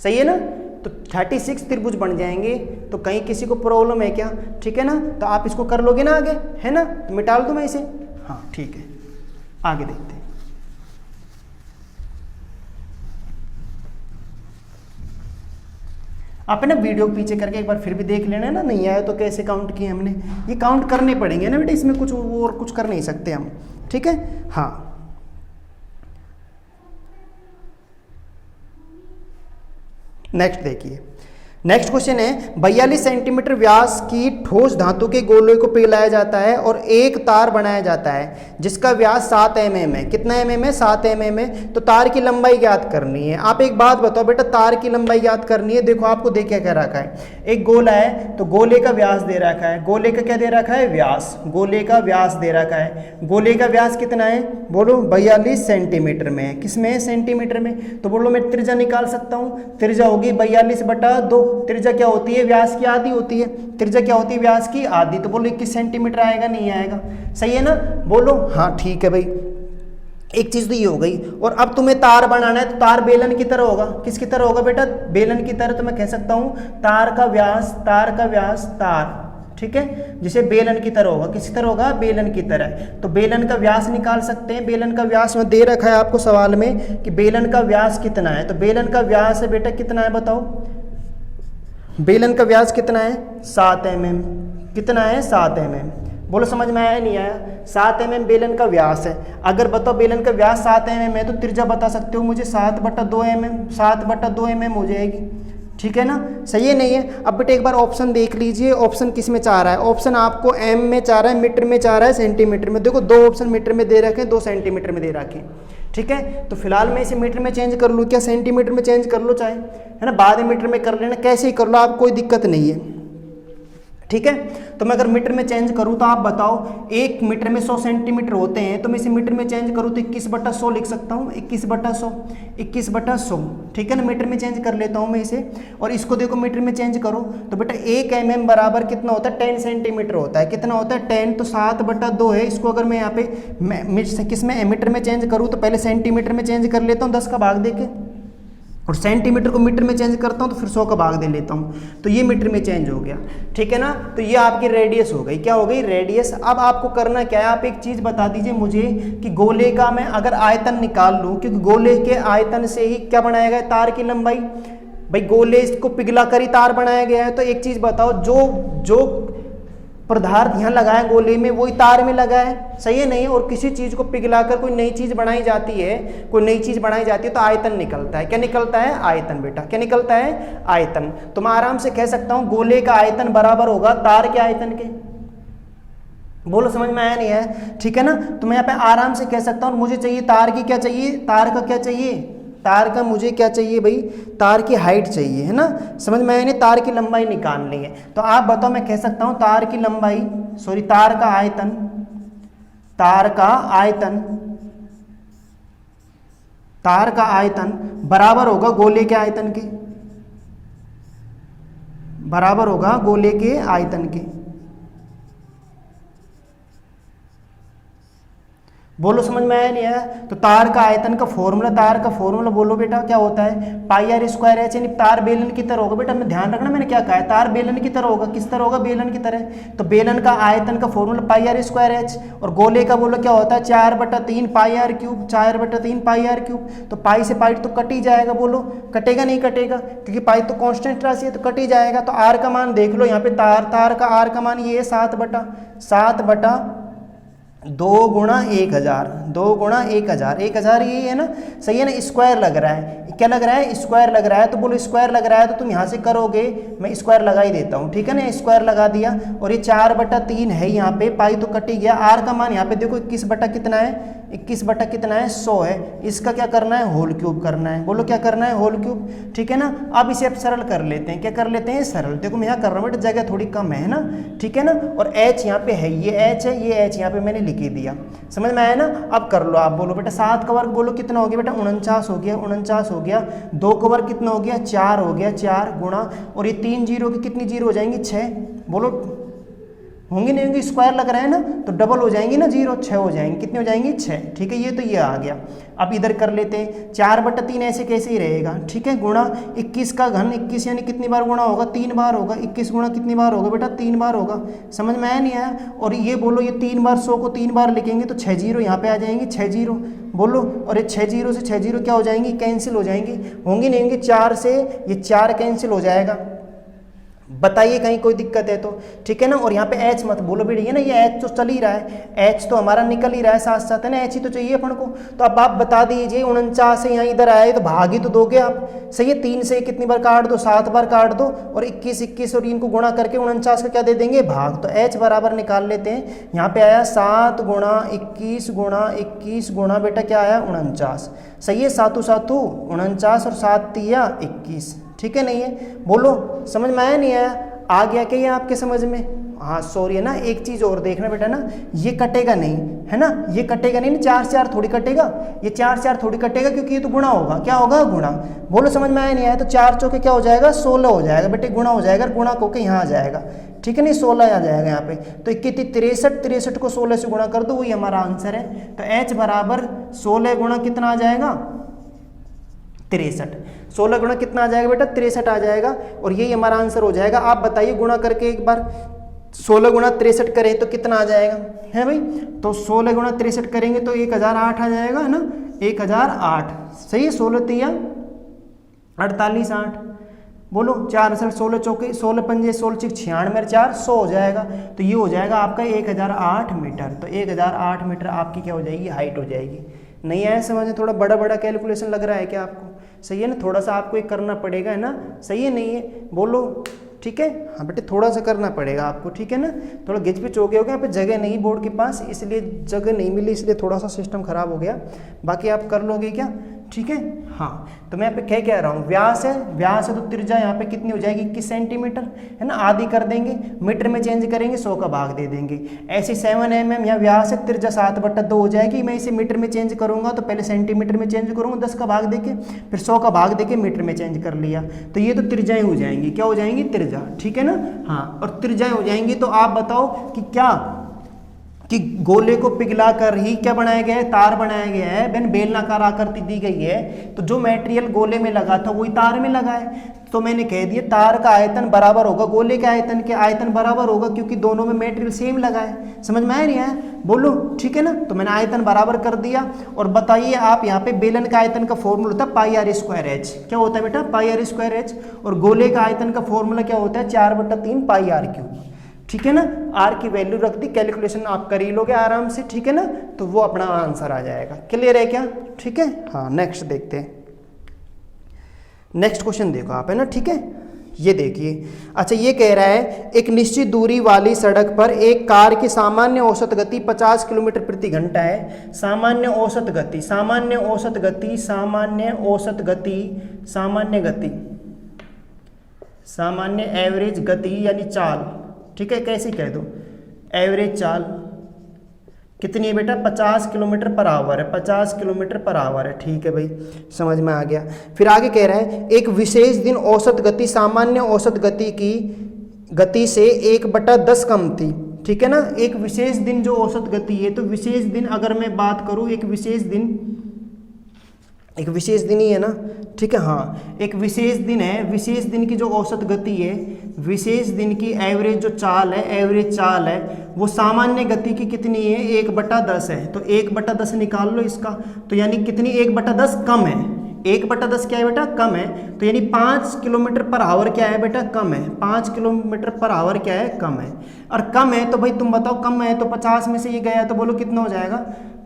Speaker 1: सही है ना? तो 36 त्रिभुज बन जाएंगे। तो कहीं किसी को प्रॉब्लम है क्या? ठीक है ना। तो आप इसको कर लोगे ना आगे, है ना? तो मिटा दूं मैं इसे? हाँ ठीक है, आगे देखते हैं। आप ना वीडियो पीछे करके एक बार फिर भी देख लेना ना, नहीं आया तो कैसे काउंट किए हमने, ये काउंट करने पड़ेंगे ना बेटा, इसमें कुछ और कुछ कर नहीं सकते हम। ठीक है, हाँ। नेक्स्ट देखिए, नेक्स्ट क्वेश्चन है 42 सेंटीमीटर व्यास की ठोस धातु के गोले को पिघलाया जाता है और एक तार बनाया जाता है जिसका व्यास 7 mm है। कितना mm है? 7 mm है। तो तार की लंबाई ज्ञात करनी है। आप एक बात बताओ बेटा, तार की लंबाई ज्ञात करनी है। देखो आपको दे क्या कह रखा है, एक गोला है तो गोले का व्यास दे रखा है। गोले का क्या दे रखा है? व्यास। गोले का व्यास दे रखा है। गोले का व्यास कितना है? बोलो 42 सेंटीमीटर में है। किस में है? सेंटीमीटर में। तो बोलो मैं त्रिज्या निकाल सकता हूँ। त्रिज्या होगी 42/2। त्रिज्या क्या होती है? व्यास की आधी होती है। त्रिज्या क्या होती है? व्यास की आधी। तो बोलो 21 सेंटीमीटर आएगा, नहीं आएगा? सही है ना? बोलो हाँ ठीक है भाई। एक चीज तो ये हो गई। और अब तुम्हें तार बनाना है तो तार बेलन की तरह होगा। किसकी तरह होगा बेटा? बेलन की तरह। तो मैं कह सकता हूं तार का व्यास, तार का व्यास, तार, ठीक है, जिसे बेलन की तरह होगा। किसकी तरह होगा? बेलन की तरह। तो बेलन का व्यास निकाल सकते हैं। बेलन का व्यास में दे रखा है आपको सवाल में कि बेलन का व्यास कितना है। तो बेलन का व्यास है बेटा कितना है बताओ? बेलन का व्यास कितना है? 7 mm। कितना है? 7 mm। बोलो समझ में आया नहीं आया? 7 mm बेलन का व्यास है। अगर बताओ बेलन का व्यास 7 mm है तो त्रिज्या बता सकते हो मुझे? 7/2 mm। 7/2 mm हो जाएगी। ठीक है ना? सही है नहीं है? अब बेटा एक बार ऑप्शन देख लीजिए, ऑप्शन किस में चाह रहा है? ऑप्शन आपको एम में चाह रहा है, मीटर में चाह रहा है, सेंटीमीटर में। देखो 2 ऑप्शन मीटर में दे रखे हैं, 2 सेंटीमीटर में दे रखे हैं। ठीक है, तो फिलहाल मैं इसे मीटर में चेंज कर लूँ क्या? सेंटीमीटर में चेंज कर लो चाहे, है ना, बाद में मीटर में कर लेना, कैसे ही कर लो आप, कोई दिक्कत नहीं है। ठीक है, तो मैं अगर मीटर में चेंज करूं तो आप बताओ, 1 मीटर में 100 सेंटीमीटर होते हैं, तो मैं इसे मीटर में चेंज करूं तो 21/100 लिख सकता हूं। 21/100, 21/100। ठीक है ना, मीटर में चेंज कर लेता हूं मैं इसे। और इसको देखो मीटर में चेंज करो तो बेटा 1 mm बराबर कितना होता है? 10 सेंटीमीटर होता है। कितना होता है? 10। तो 7/2 है। इसको अगर मैं यहाँ पे किस में मीटर में चेंज करूँ तो पहले सेंटीमीटर में चेंज कर लेता हूँ 10 का भाग देके, और सेंटीमीटर को मीटर में चेंज करता हूँ तो फिर 100 का भाग दे लेता हूँ, तो ये मीटर में चेंज हो गया। ठीक है ना, तो ये आपकी रेडियस हो गई। क्या हो गई? रेडियस। अब आपको करना क्या है, आप एक चीज़ बता दीजिए मुझे कि गोले का मैं अगर आयतन निकाल लूँ, क्योंकि गोले के आयतन से ही क्या बनाया गया? तार की लंबाई। भाई गोले को पिघला कर ही तार बनाया गया है। तो एक चीज़ बताओ, जो पदार्थ यहाँ लगाया गोले में वही तार में लगा है। सही है नहीं? और किसी चीज़ को पिघलाकर कोई नई चीज़ बनाई जाती है, कोई नई चीज़ बनाई जाती है तो आयतन निकलता है। क्या निकलता है? आयतन बेटा। क्या निकलता है? आयतन। तो मैं आराम से कह सकता हूँ गोले का आयतन बराबर होगा तार के आयतन के। बोलो समझ में आया नहीं है? ठीक है ना, तो मैं यहाँ पे आराम से कह सकता हूँ मुझे चाहिए तार की, क्या चाहिए? तार का क्या चाहिए? तार का मुझे क्या चाहिए भाई? तार की हाइट चाहिए, है ना? समझ में आया नहीं? तार की लंबाई निकालनी है। तो आप बताओ, मैं कह सकता हूं तार की लंबाई, सॉरी तार का आयतन, तार का आयतन, तार का आयतन बराबर होगा गोले के आयतन के, बराबर होगा गोले के आयतन के। बोलो समझ में आया नहीं आया? तो तार का आयतन का फॉर्मूला बोलो बेटा क्या होता है, पाई आर स्क्वायर एच, यानी तार बेलन की तरह होगा। बेटा मैं ध्यान रखना मैंने क्या कहा है, तार बेलन की तरह होगा। किस तरह होगा, बेलन की तरह। तो बेलन का आयतन का formula pi R square H, और गोले का बोलो क्या होता है 4/3 pi R cube, 4/3 pi R cube. तो पाई से पाई तो कट ही जाएगा, बोलो कटेगा नहीं कटेगा, क्योंकि पाई तो कांस्टेंट राशि है तो कट ही जाएगा। तो आर का मान देख लो यहाँ पे, तार का आर का मान ये है 7/2 गुणा 1000, 2 गुणा 1000, 1000 ये है ना, सही है ना। स्क्वायर लग रहा है, क्या लग रहा है, स्क्वायर लग रहा है। तो बोलो स्क्वायर लग रहा है तो तुम यहाँ से करोगे, मैं स्क्वायर लगा ही देता हूँ, ठीक है ना। स्क्वायर लगा दिया, और ये 4/3 है यहाँ पे, पाई तो कट ही गया। आर का मान यहाँ पे देखो 21 बटा कितना है, 21 बटा कितना है 100 है। इसका क्या करना है, होल क्यूब करना है। बोलो क्या करना है, होल क्यूब, ठीक है ना। अब इसे अब सरल कर लेते हैं, क्या कर लेते हैं, सरल। देखो मैं यहाँ कर रहा हूँ बेटा, जगह थोड़ी कम है ना, ठीक है ना। और एच यहाँ पे है, ये एच है, ये एच यहाँ पे मैंने लिख ही दिया, समझ में आया ना। अब कर लो आप, बोलो बेटा 7 का वर्ग बोलो कितना हो गया बेटा, 49 हो गया, 49 हो गया। 2 का वर्ग कितना हो गया, 4 हो गया, 4 गुणा, और ये 3 जीरो की कितनी जीरो हो जाएंगी, 6। बोलो होंगी नहीं होंगी, स्क्वायर लग रहा है ना, तो डबल हो जाएंगी ना, 0 6 हो जाएंगी, कितनी हो जाएंगी 6, ठीक है। ये तो ये आ गया। अब इधर कर लेते हैं, 4/3 ऐसे कैसे ही रहेगा, ठीक है, गुणा 21 का घन 21, यानी कितनी बार गुणा होगा, 3 बार होगा। 21 गुणा कितनी बार होगा बेटा, 3 बार होगा। समझ में आया नहीं आया? और ये बोलो ये 3 बार 100 को 3 बार लिखेंगे तो 6 जीरो यहाँ पे आ जाएंगी, 6 जीरो बोलो। और ये 6 जीरो से 6 जीरो क्या हो जाएंगी, कैंसिल हो जाएंगी, होंगी नहीं होंगी। 4 से ये 4 कैंसिल हो जाएगा, बताइए कहीं कोई दिक्कत है तो, ठीक है ना। और यहाँ पे एच मत बोलो बेटा, ये ना ये एच तो चल ही रहा है, एच तो हमारा निकल ही रहा है साथ साथ, है ना, एच ही तो चाहिए अपन को। तो अब आप बता दीजिए 49 से यहाँ इधर आए तो भाग ही तो दोगे आप, सही है। 3 से कितनी बार काट दो, 7 बार काट दो, और 21 और इनको गुणा करके 49 का क्या दे देंगे, भाग। तो एच बराबर निकाल लेते हैं। यहाँ पे आया 7 गुणा 21 गुणा 21 गुणा बेटा क्या आया 49, सही है। 7 7 49 और 7 तिया 21, ठीक है। नहीं है, बोलो समझ में आया नहीं आया, आ गया क्या ये आपके समझ में? हाँ सॉरी है ना, एक चीज और देखना बेटा ना, ये कटेगा नहीं है ना, ये कटेगा नहीं, 4 4 थोड़ी कटेगा, ये 4 4 थोड़ी कटेगा, क्योंकि ये तो गुणा होगा, क्या होगा, गुणा। बोलो समझ में आया नहीं आया? तो 4 चौके क्या हो जाएगा, 16 हो जाएगा बेटे, गुणा हो जाएगा, गुणा को के यहाँ आ जाएगा, ठीक है नहीं, 16 आ जाएगा यहाँ पे। तो 21 63 को 16 से गुणा कर दो, वही हमारा आंसर है। तो एच बराबर 16 गुणा कितना आ जाएगा, 63। 16 गुणा कितना आ जाएगा बेटा, 63 आ जाएगा, और यही हमारा आंसर हो जाएगा। आप बताइए गुणा करके एक बार, 16 गुणा 63 करें तो कितना आ जाएगा, है भाई। तो 16 गुणा 63 करेंगे तो 1008 आ जाएगा, है ना, 1008, सही है। 16 तिया 48 8, बोलो 4 16 चौके 16 पंजे 16 6 96 4 100 हो जाएगा। तो ये हो जाएगा आपका 1008 मीटर। तो 1008 मीटर आपकी क्या हो जाएगी, हाइट हो जाएगी। नहीं आया समझ में? थोड़ा बड़ा बड़ा कैलकुलेशन लग रहा है क्या आपको, सही है ना, थोड़ा सा आपको एक करना पड़ेगा, है ना, सही है नहीं है, बोलो ठीक है। हाँ बेटे थोड़ा सा करना पड़ेगा आपको, ठीक है ना। थोड़ा गिच पिच हो गया होगा, यहाँ पे जगह नहीं बोर्ड के पास, इसलिए जगह नहीं मिली, इसलिए थोड़ा सा सिस्टम खराब हो गया। बाकी आप कर लोगे क्या, ठीक है। हाँ तो मैं यहाँ पे कह रहा हूँ, व्यास है तो त्रिज्या यहाँ पे कितनी हो जाएगी, 21 सेंटीमीटर, है ना। आधी कर देंगे, मीटर में चेंज करेंगे, 100 का भाग दे देंगे। ऐसे 7 mm यहाँ व्यास है, त्रिज्या 7/2 हो जाएगी। मैं इसे मीटर में चेंज करूंगा तो पहले सेंटीमीटर में चेंज करूंगा, 10 का भाग देके, फिर 100 का भाग देके मीटर में चेंज कर लिया। तो ये तो त्रिज्याएं हो जाएंगी, क्या हो जाएंगी, त्रिज्या, ठीक है ना। हाँ और त्रिज्याएं हो जाएंगी तो आप बताओ कि क्या, कि गोले को पिघला कर ही क्या बनाया गया है, तार बनाया गया है। बेन बेलनाकार आकृति दी गई है, तो जो मटेरियल गोले में लगा था वही तार में लगा है। तो मैंने कह दिया तार का आयतन बराबर होगा गोले के आयतन के, आयतन बराबर होगा क्योंकि दोनों में मटेरियल सेम लगा है। समझ में आया नहीं आया, बोलो ठीक है ना। तो मैंने आयतन बराबर कर दिया। और बताइए आप यहाँ पे बेलन का आयतन का फॉर्मूला होता है पाई आर स्क्वायर एच, क्या होता है बेटा, पाई आर स्क्वायर एच। और गोले का आयतन का फॉर्मूला क्या होता है, 4/3 पाई आर क्यूब, ठीक है ना। आर की वैल्यू रख दी, कैलकुलेशन आप कर ही लोगे आराम से, ठीक है ना। तो वो अपना आंसर आ जाएगा। क्लियर है क्या, ठीक है। हाँ नेक्स्ट देखते हैं, नेक्स्ट क्वेश्चन देखो आप, है ना, ठीक है। ये देखिए, अच्छा ये कह रहा है एक निश्चित दूरी वाली सड़क पर एक कार की सामान्य औसत गति 50 किलोमीटर प्रति घंटा है। सामान्य औसत गति, सामान्य औसत गति, सामान्य औसत गति, सामान्य गति, सामान्य एवरेज गति यानी चाल, ठीक है, कैसे कह दो, एवरेज चाल कितनी है बेटा, 50 किलोमीटर पर आवर है, 50 किलोमीटर पर आवर है, ठीक है भाई, समझ में आ गया। फिर आगे कह रहा है एक विशेष दिन औसत गति सामान्य औसत गति की गति से 1/10 कम थी, ठीक है ना। एक विशेष दिन जो औसत गति है, तो विशेष दिन अगर मैं बात करूं, एक विशेष दिन ही है ना, ठीक है। हाँ, एक विशेष दिन है, विशेष दिन की जो औसत गति है, विशेष दिन की एवरेज जो चाल है, एवरेज चाल है, वो सामान्य गति की कितनी है, 1/10 है। तो 1/10 निकाल लो इसका, तो यानी कितनी, 1/10 कम है। 1/10 क्या है बेटा, कम है। तो यानी 5 किलोमीटर पर आवर क्या है बेटा, कम है। 5 किलोमीटर पर आवर क्या है, कम है। और कम है तो भाई तुम बताओ, कम है तो 50 में से ये गया तो बोलो कितना हो जाएगा,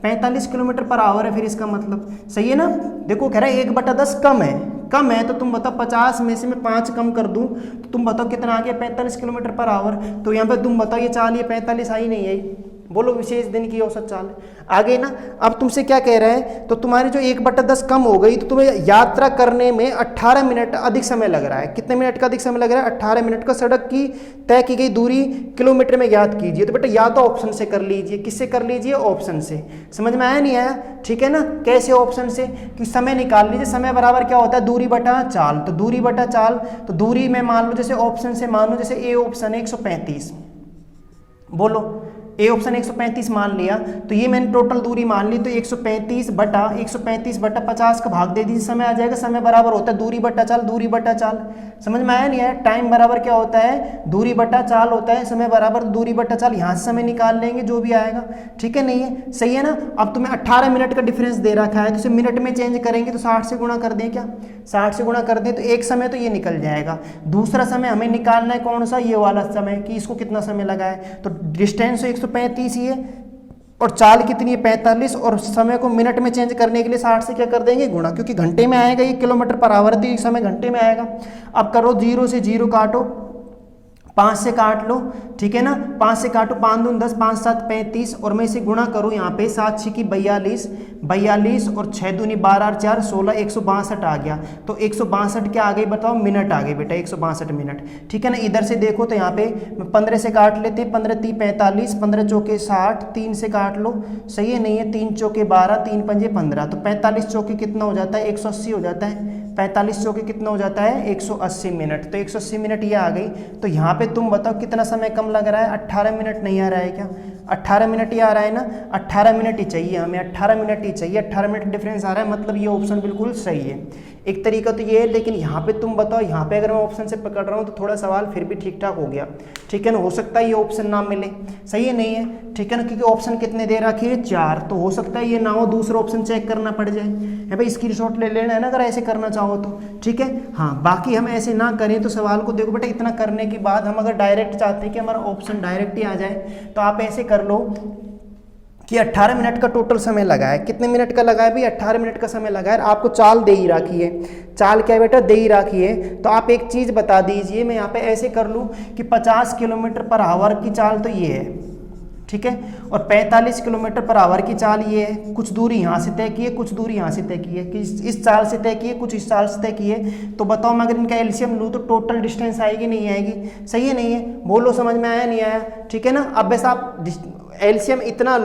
Speaker 1: 45 किलोमीटर पर आवर है फिर इसका मतलब, सही है ना। देखो कह रहा है 1/10 कम है, कम है तो तुम बताओ 50 में से मैं 5 कम कर दूं तो तुम बताओ कितना आ गया, 45 किलोमीटर पर आवर। तो यहाँ पे तुम बताओ ये चाल, ये 45 आई नहीं आई, बोलो विशेष दिन की औसत चाल है। आगे ना, अब तुमसे क्या कह रहा है, तो तुम्हारी जो 1/10 कम हो गई, तो तुम्हें यात्रा करने में 18 मिनट अधिक समय लग रहा है। कितने मिनट का अधिक समय लग रहा है, 18 मिनट का। सड़क की तय की गई दूरी किलोमीटर में ज्ञात कीजिए। तो बेटा या तो ऑप्शन से कर लीजिए, किससे कर लीजिए, ऑप्शन से। समझ में आया नहीं आया, ठीक है ना। कैसे ऑप्शन से, कि समय निकाल लीजिए, समय बराबर क्या होता है, दूरी बटा चाल। तो दूरी बटा चाल, तो दूरी में मान लो जैसे ऑप्शन से मान लो, जैसे ए ऑप्शन है 135, बोलो ए ऑप्शन 135 मान लिया, तो ये मैंने टोटल दूरी मान ली, तो 135 बटा 50 का भाग दे दीजिए, समय आ जाएगा। समय बराबर होता है दूरी बटा चाल, दूरी बटा चाल। समझ में आया नहीं आया। टाइम बराबर क्या होता है, दूरी बटा चाल होता है, समय बराबर दूरी बटा चाल। यहाँ से समय निकाल लेंगे जो भी आएगा, ठीक है, नहीं है, सही है ना। अब तुम्हें 18 मिनट का डिफरेंस दे रखा है, तो इसे मिनट में चेंज करेंगे तो 60 से गुणा कर दें, क्या 60 से गुणा कर दें, तो एक समय तो ये निकल जाएगा। दूसरा समय हमें निकालना है कौन सा, ये वाला समय, कि इसको कितना समय लगा है। तो डिस्टेंस 135 ही है और चाल कितनी है 45, और समय को मिनट में चेंज करने के लिए 60 से क्या कर देंगे, गुणा, क्योंकि घंटे में आएगा, ये किलोमीटर पर आवर, तो ये समय घंटे में आएगा। अब करो 0 से 0 काटो, 5 से काट लो, ठीक है ना। 5 से काटो, 5 दूनी 10, 5 7 35, और मैं इसे गुणा करूँ यहाँ पे, 7 6 की 42 और 6 दूनी 12 और 4 16, 162 आ गया। तो 162 क्या आ गई बताओ, मिनट आ गई बेटा, 162 मिनट, ठीक है ना। इधर से देखो तो यहाँ पे 15 से काट लेते हैं, 15 3 45, 15 चौके 60, 3 से काट लो, सही है नहीं है, 3 चौके 12, 3 पंजे 15, तो 45 चौके कितना हो जाता है, 180 हो जाता है। 45 चौके कितना हो जाता है, 180 मिनट। तो 180 मिनट ये आ गई। तो यहाँ पे तुम बताओ कितना समय कम लग रहा है, 18 मिनट नहीं आ रहा है क्या, 18 मिनट ही आ रहा है ना, 18 मिनट ही चाहिए हमें, 18 मिनट ही चाहिए, 18 मिनट डिफरेंस आ रहा है, मतलब ये ऑप्शन बिल्कुल सही है। एक तरीका तो ये है, लेकिन यहाँ पे तुम बताओ, यहाँ पे अगर मैं ऑप्शन से पकड़ रहा हूँ तो थोड़ा सवाल फिर भी ठीक ठाक हो गया, ठीक है ना। हो सकता है ये ऑप्शन ना मिले, सही है नहीं है, ठीक है ना, क्योंकि ऑप्शन कितने दे रखे हैं, 4, तो हो सकता है ये ना हो, दूसरा ऑप्शन चेक करना पड़ जाए। है भाई, स्क्रीनशॉट ले लेना है ना अगर ऐसे करना चाहो तो, ठीक है। हाँ, बाकी हम ऐसे ना करें तो सवाल को देखो बेटा, इतना करने के बाद हम अगर डायरेक्ट चाहते हैं कि हमारा ऑप्शन डायरेक्ट ही आ जाए, तो आप ऐसे कर लो कि 18 मिनट का टोटल समय लगा है। कितने मिनट का लगा है भाई, 18 मिनट का समय लगा है। आपको चाल दे ही रखी है, चाल क्या है बेटा, दे ही रखी है। तो आप एक चीज़ बता दीजिए, मैं यहाँ पे ऐसे कर लूँ कि 50 किलोमीटर पर आवर की चाल तो ये है, ठीक है, और 45 किलोमीटर पर आवर की चाल ये है। कुछ दूरी यहाँ से तय की है, कुछ दूरी यहाँ से तय की है, कि इस चाल से तय की है, कुछ इस चाल से तय की है। तो बताओ मैं अगर इनका एलसीएम लूँ तो टोटल डिस्टेंस आएगी नहीं आएगी, सही है नहीं है, बोलो समझ में आया नहीं आया, ठीक है ना। अब वैसे आप एलसीएम इतना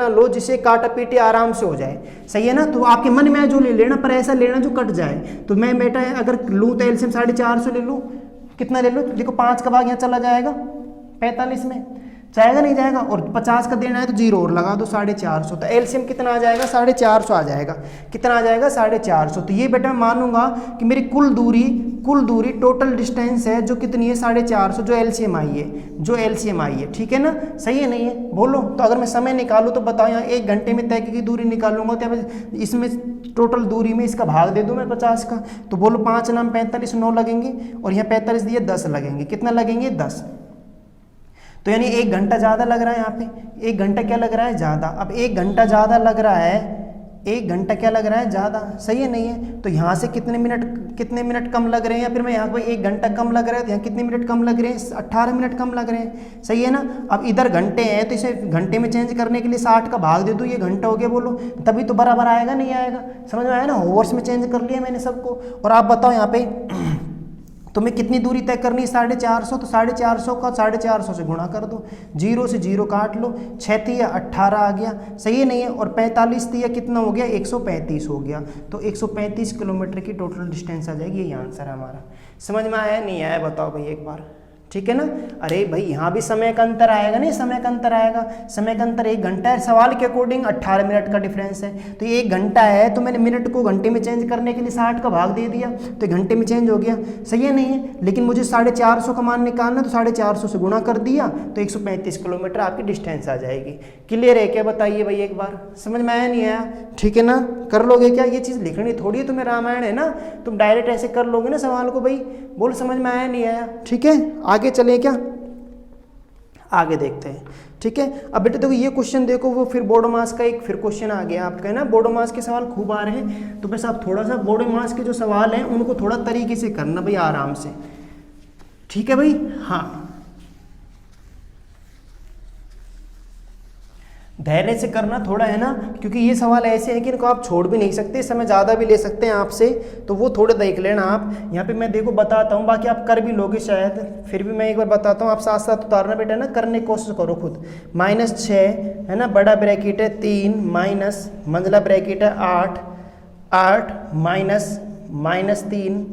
Speaker 1: लो जिसे काटा पीटी आराम से हो जाए, सही है ना। तो आपके मन में जो ले लेना, पर ऐसा लेना जो कट जाए। तो मैं बेटा अगर लूँ तो एलसीएम 450 ले लूँ, कितना ले लूँ, देखो 5 का भाग यहाँ चला जाएगा 45 में, जाएगा नहीं जाएगा, और 50 का देना है तो 0 और लगा दो, 450। तो एलसीएम कितना आ जाएगा, 450 आ जाएगा। कितना आ जाएगा, 450। तो ये बेटा मैं मानूंगा कि मेरी कुल दूरी टोटल डिस्टेंस है जो कितनी है, 450, जो एलसीएम आई है, ठीक है ना, सही है नहीं है, बोलो। तो अगर मैं समय निकालूँ तो बताओ, यहाँ 1 घंटे में तय की दूरी निकालूंगा, तो इसमें टोटल दूरी में इसका भाग दे दूँ मैं 50 का, तो बोलो 5 नाम 45, 9 लगेंगे, और यहाँ 45 दिए 10 लगेंगे, कितना लगेंगे, 10। तो यानी 1 घंटा ज़्यादा लग रहा है यहाँ पे, 1 घंटा क्या लग रहा है, ज़्यादा। अब 1 घंटा ज़्यादा लग रहा है, 1 घंटा क्या लग रहा है, ज़्यादा, सही है नहीं है। तो यहाँ से कितने मिनट कम लग रहे हैं, या फिर मैं यहाँ पर 1 घंटा कम लग रहा है, तो यहाँ कितने मिनट कम लग रहे हैं, 18 मिनट कम लग रहे हैं, सही है ना। अब इधर घंटे हैं तो इसे घंटे में चेंज करने के लिए 60 का भाग दे दूँ, ये घंटा हो गया, बोलो तभी तो बराबर आएगा, नहीं आएगा, समझ में आया ना। होवर्स में चेंज कर लिया मैंने सबको। और आप बताओ यहाँ पे तुम्हें कितनी दूरी तय करनी है, 450, तो 450 का 450 से गुणा कर दो, 0 से 0 काट लो, 6 तिया 18 आ गया, सही है नहीं है, और 45 तिया कितना हो गया, 135 हो गया। तो 135 किलोमीटर की टोटल डिस्टेंस आ जाएगी, यही आंसर है हमारा। समझ में आया नहीं आया, बताओ भाई एक बार, ठीक है ना। अरे भाई यहाँ भी समय का अंतर आएगा, नहीं समय का अंतर आएगा, समय का अंतर 1 घंटा है, सवाल के अकॉर्डिंग 18 मिनट का डिफरेंस है। तो ये 1 घंटा है तो मैंने मिनट को घंटे में चेंज करने के लिए 60 का भाग दे दिया, तो घंटे में चेंज हो गया, सही है नहीं है। लेकिन मुझे 450 का मान निकालना, तो 450 से गुणा कर दिया तो 135 किलोमीटर आपकी डिस्टेंस आ जाएगी। क्लियर है क्या, बताइए भाई एक बार, समझ में आया नहीं आया, ठीक है ना। कर लोगे क्या, ये चीज़ लिखनी थोड़ी है तुम्हें, रामायण है ना, तुम डायरेक्ट ऐसे कर लोगे ना सवाल को, भाई बोल समझ में आया नहीं आया, ठीक है। आगे चले क्या, आगे देखते हैं, ठीक है। अब बेटा देखो ये क्वेश्चन देखो, वो फिर बोडो मास का एक फिर क्वेश्चन आ गया आपका, है ना। बोडो मास के सवाल खूब आ रहे हैं, तो बस आप थोड़ा सा बोडो मास के जो सवाल हैं उनको थोड़ा तरीके से करना भाई, आराम से, ठीक है भाई। हाँ, धैर्य से करना थोड़ा, है ना, क्योंकि ये सवाल ऐसे हैं कि इनको आप छोड़ भी नहीं सकते, समय ज़्यादा भी ले सकते हैं आपसे, तो वो थोड़े देख लेना आप। यहाँ पे मैं देखो बताता हूँ, बाकी आप कर भी लोगे शायद, फिर भी मैं एक बार बताता हूँ, आप साथ साथ उतारना बेटा ना, करने की कोशिश करो खुद। -6 है ना, बड़ा ब्रैकेट है 3 माइनस मंझला ब्रैकेट है 8 माइनस 3,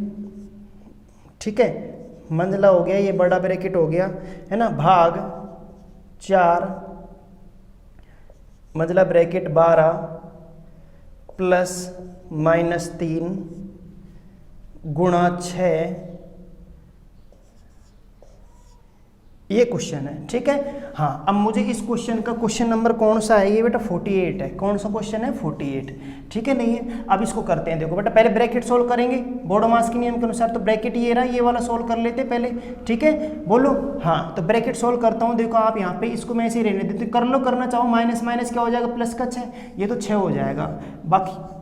Speaker 1: ठीक है, मंझला हो गया, ये बड़ा ब्रैकेट हो गया, है ना, भाग 4 मंझला ब्रैकेट 12 प्लस -3 गुणा 6, ये क्वेश्चन है, ठीक है। हाँ, अब मुझे इस क्वेश्चन का क्वेश्चन नंबर कौन सा है, ये बेटा 48 है। कौन सा क्वेश्चन है, 48, ठीक है, नहीं है। अब इसको करते हैं, देखो बेटा पहले ब्रैकेट सोल्व करेंगे बोडो मास के नियम के अनुसार, तो ब्रैकेट ये रहा, ये वाला सोल्व कर लेते पहले, ठीक है, बोलो। हाँ, तो ब्रैकेट सोल्व करता हूँ, देखो आप यहाँ पे इसको मैं ऐसे ही रहने देते, कर लो, करना चाहो, माइनस माइनस क्या हो जाएगा, प्लस का 6, ये तो 6 हो जाएगा। बाकी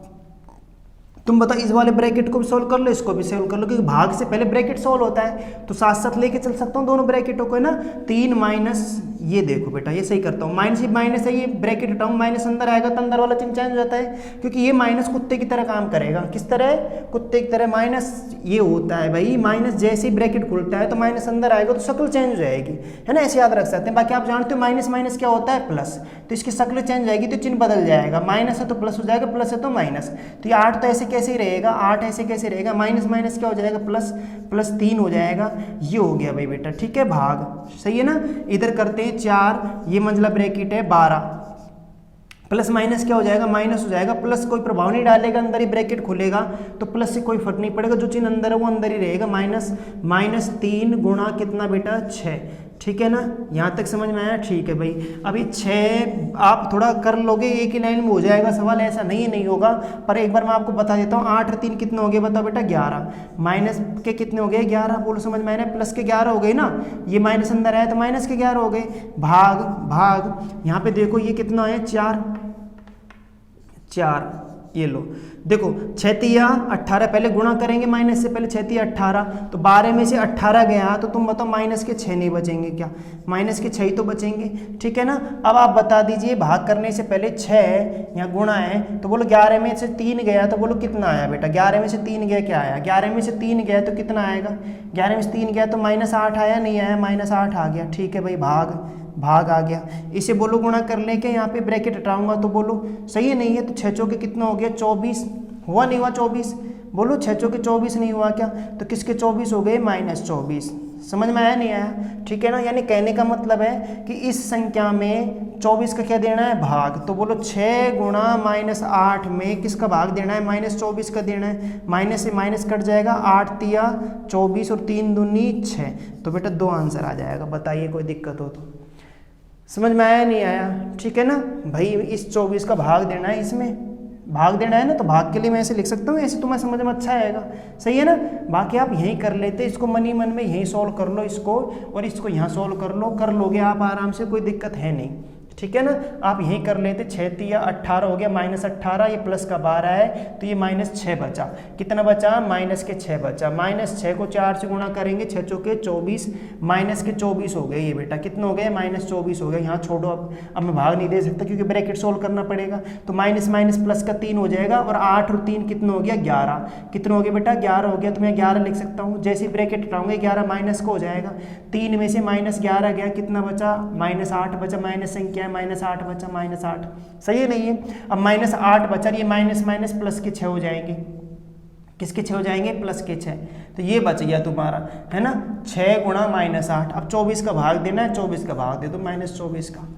Speaker 1: तुम बताओ, इस वाले ब्रैकेट को भी सोल्व कर लो, इसको भी सोल्व कर लो, क्योंकि भाग से पहले ब्रैकेट सोल्व होता है, तो साथ साथ लेके चल सकता हूँ दोनों ब्रैकेटों को, है ना। 3 माइनस, ये देखो बेटा ये सही करता हूँ, माइनस ही माइनस है, ये ब्रैकेट हटाऊँ, माइनस अंदर आएगा तो अंदर वाला चिन्ह चेंज हो जाता है, क्योंकि ये माइनस कुत्ते की तरह काम करेगा। किस तरह, कुत्ते की तरह। माइनस ये होता है भाई, माइनस जैसे ही ब्रैकेट खुलता है तो माइनस अंदर आएगा तो शक्ल चेंज हो जाएगी, है ना, ऐसे याद रख सकते हैं। बाकी आप जानते हो माइनस माइनस क्या होता है, प्लस, तो इसकी शक्ल चेंज हो जाएगी तो चिन्ह बदल जाएगा, माइनस है तो प्लस हो जाएगा, प्लस है तो माइनस। तो ये 8 तो ऐसे कैसे ही रहेगा, 8 ऐसे कैसे रहेगा, माइनस माइनस क्या हो जाएगा, प्लस, प्लस 3 हो जाएगा, ये हो गया भाई बेटा, ठीक है, भाग, सही है ना। इधर करते हैं 4, ये मंझला ब्रैकेट है 12, प्लस माइनस क्या हो जाएगा, माइनस हो जाएगा, प्लस कोई प्रभाव नहीं डालेगा, अंदर ही ब्रैकेट खुलेगा तो प्लस से कोई फर्क नहीं पड़ेगा, जो चिन्ह अंदर है वो अंदर ही रहेगा, -3 गुणा कितना बेटा 6, ठीक है ना। यहाँ तक समझ में आया, ठीक है भाई। अभी 6 आप थोड़ा कर लोगे, एक ही लाइन में हो जाएगा सवाल, ऐसा नहीं होगा, पर एक बार मैं आपको बता देता हूँ। 8 और 3 कितने हो गए बताओ बेटा, 11, माइनस के कितने हो गए, 11, बोलो समझ में आया, प्लस के 11 हो गए ना, ये माइनस अंदर आया तो माइनस के 11 हो गए, भाग यहाँ पे देखो ये कितना है, 4, ये लो देखो 6 × 18, पहले गुणा करेंगे माइनस से पहले, 6 × 18, तो 12 में से 18 गया तो तुम बताओ माइनस के 6 नहीं बचेंगे क्या, माइनस के 6 ही तो बचेंगे, ठीक है ना। अब आप बता दीजिए, भाग करने से पहले 6 यहाँ गुणा है, तो बोलो 11 में से 3 गया तो बोलो कितना आया बेटा, 11 में से 3 गया क्या आया, 11 में से 3 गया तो कितना आएगा, 11 में से 3 गया तो -8 आया, नहीं आया, -8 आ गया, ठीक है भाई, भाग आ गया। इसे बोलो गुणा कर लेके यहाँ पे ब्रैकेट हटाऊंगा तो बोलो सही है, नहीं है, तो 6 चौके कितना हो गया, 24, हुआ नहीं हुआ 24, बोलो 6 चौके 24 नहीं हुआ क्या, तो किसके 24 हो गए, -24, समझ में आया नहीं आया, ठीक है ना। यानी कहने का मतलब है कि इस संख्या में 24 का क्या देना है, भाग, तो बोलो 6 गुणा -8 में किसका भाग देना है, -24 का देना है, माइनस से माइनस कट जाएगा, 8 तिया 24 और 3 दूनी 6, तो बेटा 2 आंसर आ जाएगा। बताइए कोई दिक्कत हो तो, समझ में आया नहीं आया, ठीक है ना भाई। इस 24 का भाग देना है, इसमें भाग देना है ना, तो भाग के लिए मैं ऐसे लिख सकता हूँ, ऐसे तुम्हें समझ में अच्छा आएगा, सही है ना। बाकी आप यहीं कर लेते, इसको मनी मन में यहीं सॉल्व कर लो इसको, और इसको यहाँ सॉल्व कर लोगे आप आराम से, कोई दिक्कत है नहीं, ठीक है ना। आप यहीं कर लेते, 6 तिया 18 हो गया, -18, ये प्लस का 12 है तो ये -6 बचा, कितना बचा, -6 बचा, -6 को 4 से गुणा करेंगे, 6 चौके 24, -24 हो गए ये बेटा, कितने हो गए, -24 हो गए। यहाँ छोड़ो, अब मैं भाग नहीं दे सकता क्योंकि ब्रैकेट सोल्व करना पड़ेगा, तो माइनस माइनस प्लस का 3 हो जाएगा, और 8 और 3 कितने हो गया, 11, कितने हो गए बेटा, 11 हो गया, तो मैं 11 लिख सकता हूँ। जैसे ब्रैकेट हटाऊंगे 11 माइनस को हो जाएगा, 3 में से -11 गया, कितना बचा, -8 बचा, माइनस संख्या -8 बचा, -8, सही है नहीं है। अब -8 बचा, ये माइनस माइनस प्लस के 6 हो जाएंगे, किसके 6 हो जाएंगे, प्लस के 6। तो ये बच गया तुम्हारा, है ना, 6 गुणा -8। अब 24 का भाग देना है, 24 का भाग दे दो -24 का।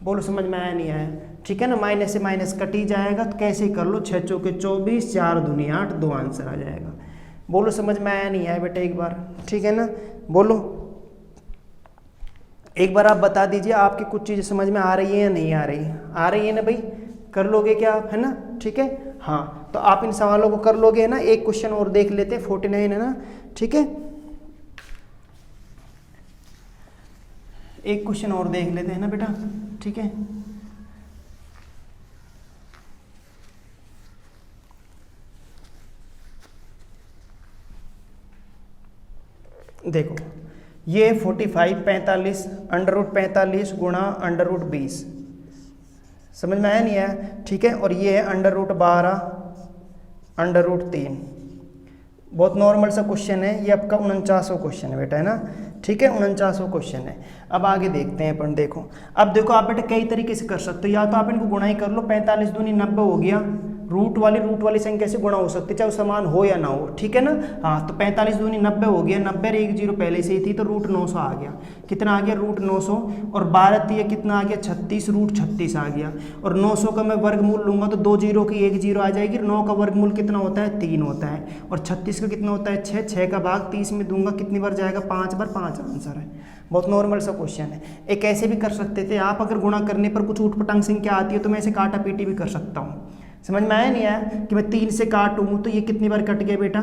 Speaker 1: बोलो समझ में आया नहीं आया? ठीक है ना, माइनस से माइनस कट ही जाएगा, तो कैसे कर लो, 6 चौके 24, 4 दूनी 8, 2 आंसर आ जाएगा। बोलो समझ में आया नहीं आया बेटा एक बार? ठीक है ना, बोलो एक बार आप बता दीजिए आपकी कुछ चीज़ें समझ में आ रही है या नहीं आ रही? आ रही है ना भाई? कर लोगे क्या आप, है ना? ठीक है, हाँ, तो आप इन सवालों को कर लोगे, है ना। एक क्वेश्चन और देख लेते हैं, 49 है ना, ठीक है, एक क्वेश्चन और देख लेते हैं ना बेटा, ठीक है। देखो ये 45 45 √45 गुणा √20, समझ में आया नहीं आया? ठीक है, और ये है √12 √3। बहुत नॉर्मल सा क्वेश्चन है, ये आपका 49वां क्वेश्चन है बेटा, है ना। ठीक है, 49वां क्वेश्चन है। अब आगे देखते हैं अपन। देखो अब देखो आप बेटा कई तरीके से कर सकते हो, या तो आप इनको गुणा ही कर लो, 45 दूनी 90 हो गया, रूट वाली संख्या से गुणा हो सकती है, चाहे वो समान हो या ना हो, ठीक है ना। हाँ, तो 45 दूनी 90 हो गया, 90 और 1 0 पहले से ही थी, तो √900 आ गया। कितना आ गया, √900, और 12 दिया कितना आ गया, 36, √36 आ गया। और 900 का मैं वर्गमूल लूंगा तो 2 0 की 1 0 आ जाएगी, 9 का वर्गमूल कितना होता है, 3 होता है, और 36 का कितना होता है, 6, 6 का भाग 30 में दूंगा, कितनी बार जाएगा, 5 बार, 5 आंसर है। बहुत नॉर्मल सा क्वेश्चन है। एक ऐसे भी कर सकते थे आप, अगर गुणा करने पर कुछ ऊटपटांग संख्या आती है तो मैं ऐसे काटा पीटी भी कर सकता हूँ। समझ में आया नहीं आया कि मैं 3 से काटूँ तो ये कितनी बार कट गया बेटा,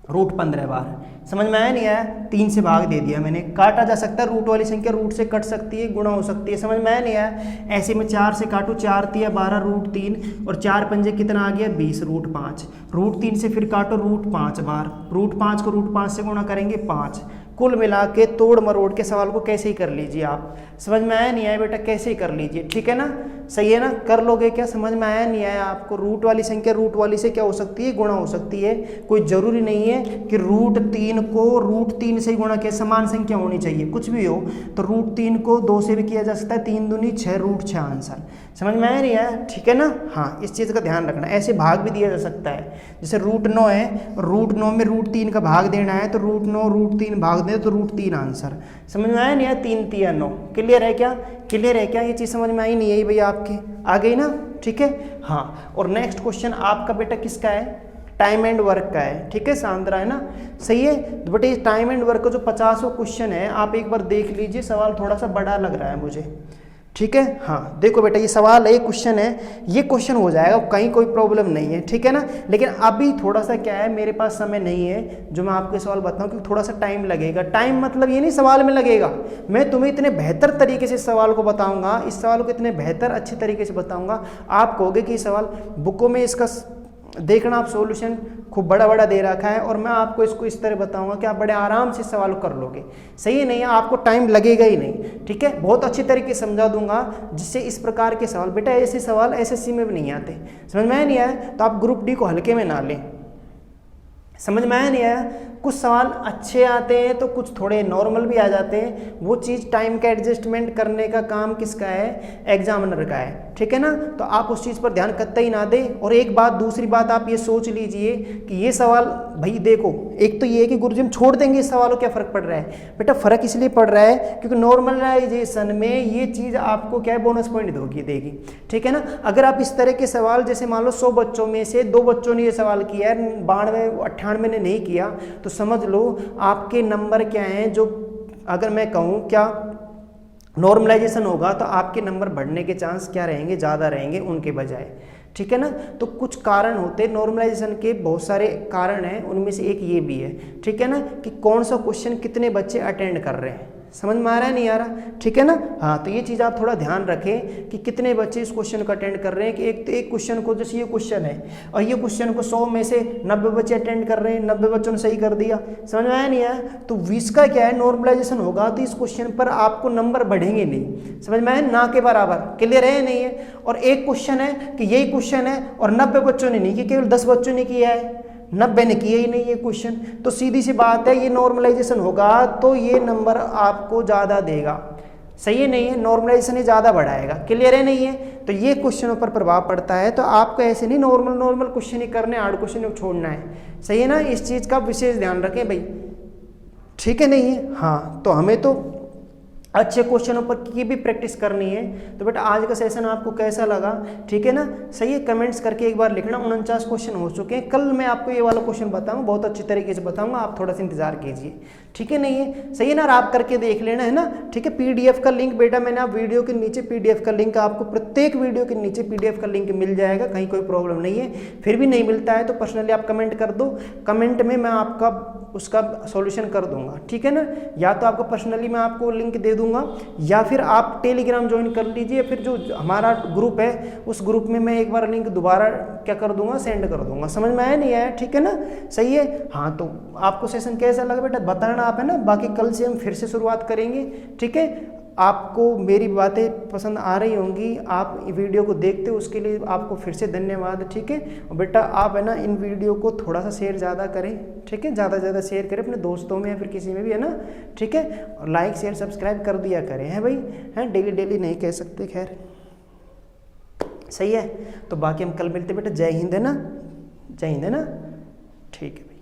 Speaker 1: √15 बार। समझ में आया नहीं आया? 3 से भाग दे दिया मैंने, काटा जा सकता है, रूट वाली संख्या रूट से कट सकती है, गुणा हो सकती है। समझ में आया नहीं आया? ऐसे में 4 से काटूँ, 4 तिया 12 √3, और 4 पंजे कितना आ गया, 20 √5। √3 से फिर काटो √5 बार, √5 को √5 से गुणा करेंगे 5। कुल मिला के तोड़ मरोड़ के सवाल को कैसे ही कर लीजिए आप। समझ में आया नहीं आया बेटा? कैसे ही कर लीजिए, ठीक है ना, सही है ना, कर लोगे क्या? समझ में आया नहीं आया आपको? रूट वाली संख्या रूट वाली से क्या हो सकती है, गुणा हो सकती है। कोई जरूरी नहीं है कि √3 को √3 से ही गुणा किया, समान संख्या होनी चाहिए, कुछ भी हो तो √3 को 2 से भी किया जा सकता है, 3 दूनी 6, √6 आंसर। समझ में आया नहीं आया? ठीक है ना, हाँ, इस चीज़ का ध्यान रखना। ऐसे भाग भी दिया जा सकता है, जैसे √9 है, √9 में √3 का भाग देना है, तो √9 √3 भाग दे तो √3 आंसर। समझ में आया नहीं आया? 3 3 9, क्लियर है क्या? क्लियर है क्या? ये चीज़ समझ में आई नहीं है भैया आपके? आ गई ना, ठीक है, हाँ। और नेक्स्ट क्वेश्चन आपका बेटा किसका है, टाइम एंड वर्क का है, ठीक है, सांद्रा, है ना, सही है। तो बेटा ये टाइम एंड वर्क का जो 50वां क्वेश्चन है, आप एक बार देख लीजिए, सवाल थोड़ा सा बड़ा लग रहा है मुझे, ठीक है। हाँ देखो बेटा, ये सवाल है, क्वेश्चन है, ये क्वेश्चन हो जाएगा, कहीं कोई प्रॉब्लम नहीं है, ठीक है ना। लेकिन अभी थोड़ा सा क्या है, मेरे पास समय नहीं है जो मैं आपको सवाल बताऊं, क्योंकि थोड़ा सा टाइम लगेगा। टाइम मतलब ये नहीं सवाल में लगेगा, मैं तुम्हें इतने बेहतर तरीके से इस सवाल को बताऊंगा, इस सवाल को इतने बेहतर अच्छे तरीके से बताऊंगा, आप कहोगे कि सवाल बुकों में इसका देखना, आप सॉल्यूशन खूब बड़ा बड़ा दे रखा है, और मैं आपको इसको इस तरह बताऊंगा कि आप बड़े आराम से सवाल कर लोगे। सही है नहीं है? आपको टाइम लगेगा ही नहीं, ठीक है। बहुत अच्छी तरीके से समझा दूंगा, जिससे इस प्रकार के सवाल, बेटा ऐसे सवाल एसएससी में भी नहीं आते। समझ में आया नहीं आया? तो आप ग्रुप डी को हल्के में ना लें। समझ में आया नहीं आया? कुछ सवाल अच्छे आते हैं तो कुछ थोड़े नॉर्मल भी आ जाते हैं, वो चीज़ टाइम का एडजस्टमेंट करने का काम किसका है, एग्जामिनर का है, ठीक है ना। तो आप उस चीज़ पर ध्यान कतई ना दें। और एक बात, दूसरी बात आप ये सोच लीजिए कि ये सवाल, भाई देखो, एक तो ये है कि गुरुजी हम छोड़ देंगे इस सवालों, क्या फ़र्क पड़ रहा है बेटा? फ़र्क इसलिए पड़ रहा है क्योंकि नॉर्मलाइजेशन में ये चीज़ आपको क्या है, बोनस पॉइंट देगी, ठीक है ना। अगर आप इस तरह के सवाल, जैसे मान लो 100 बच्चों में से 2 बच्चों ने ये सवाल किया है, 92 98 ने नहीं किया, तो समझ लो आपके नंबर क्या हैं, जो अगर मैं कहूँ क्या नॉर्मलाइजेशन होगा तो आपके नंबर बढ़ने के चांस क्या रहेंगे, ज़्यादा रहेंगे उनके बजाय, ठीक है ना। तो कुछ कारण होते हैं नॉर्मलाइजेशन के, बहुत सारे कारण हैं, उनमें से एक ये भी है, ठीक है ना, कि कौन सा क्वेश्चन कितने बच्चे अटेंड कर रहे हैं। समझ में आ रहा है नहीं आ रहा? ठीक है ना, हाँ। तो ये चीज़ आप थोड़ा ध्यान रखें कि कितने बच्चे इस क्वेश्चन को अटेंड कर रहे हैं, कि एक क्वेश्चन को, जैसे ये क्वेश्चन है और ये क्वेश्चन को 100 में से 90 बच्चे अटेंड कर रहे हैं, 90 बच्चों ने सही कर दिया। समझ में आया नहीं आया? तो 20 का क्या है, नॉर्मलाइजेशन होगा तो इस क्वेश्चन पर आपको नंबर बढ़ेंगे नहीं। समझ में आया? ना के बराबर, क्लियर है नहीं है? और एक क्वेश्चन है कि यही क्वेश्चन है और 90 बच्चों ने नहीं किया, केवल 10 बच्चों ने किया है, 90 ने किया ही नहीं ये क्वेश्चन, तो सीधी सी बात है, ये नॉर्मलाइजेशन होगा तो ये नंबर आपको ज़्यादा देगा। सही है नहीं है, नॉर्मलाइजेशन ही ज़्यादा बढ़ाएगा। क्लियर है नहीं है? तो ये क्वेश्चनों पर प्रभाव पड़ता है। तो आपको ऐसे नहीं नॉर्मल क्वेश्चन ही करने, हार्ड क्वेश्चन छोड़ना है। सही है ना? इस चीज़ का विशेष ध्यान रखें भाई, ठीक है नहीं है? हाँ, तो हमें तो अच्छे क्वेश्चनों पर की भी प्रैक्टिस करनी है। तो बेटा आज का सेशन आपको कैसा लगा, ठीक है ना? सही है, कमेंट्स करके एक बार लिखना। 49 क्वेश्चन हो चुके हैं। कल मैं आपको ये वाला क्वेश्चन बताऊंगा, बहुत अच्छी तरीके से बताऊंगा, आप थोड़ा सा इंतजार कीजिए, ठीक है नहीं है? सही है ना? आप करके देख लेना, है ना? ठीक है। पीडीएफ का लिंक बेटा मैंने आप वीडियो के नीचे पीडीएफ का लिंक, आपको प्रत्येक वीडियो के नीचे पीडीएफ का लिंक मिल जाएगा, कहीं कोई प्रॉब्लम नहीं है। फिर भी नहीं मिलता है तो पर्सनली आप कमेंट कर दो, कमेंट में मैं आपका उसका सॉल्यूशन कर दूंगा, ठीक है ना? या तो आपको पर्सनली मैं आपको लिंक दे दूंगा, या फिर आप टेलीग्राम ज्वाइन कर लीजिए, फिर जो हमारा ग्रुप है उस ग्रुप में मैं एक बार लिंक दोबारा क्या कर दूंगा, सेंड कर दूंगा। समझ में आया नहीं आया? ठीक है ना? सही है। हाँ, तो आपको सेशन कैसा लगा बेटा बताना आप, है ना? बाकी कल से हम फिर से शुरुआत करेंगे, ठीक है? आपको मेरी बातें पसंद आ रही होंगी, आप वीडियो को देखते हो उसके लिए आपको फिर से धन्यवाद, ठीक है? और बेटा आप है ना इन वीडियो को थोड़ा सा शेयर ज़्यादा करें, ठीक है? ज़्यादा से ज़्यादा शेयर करें अपने दोस्तों में या फिर किसी में भी, है ना? ठीक है। और लाइक शेयर सब्सक्राइब कर दिया करें, है भाई? हैं, डेली नहीं कह सकते, खैर सही है। तो बाकी हम कल मिलते बेटा। जय हिंद, है ना? जय हिंद, है ना? ठीक है।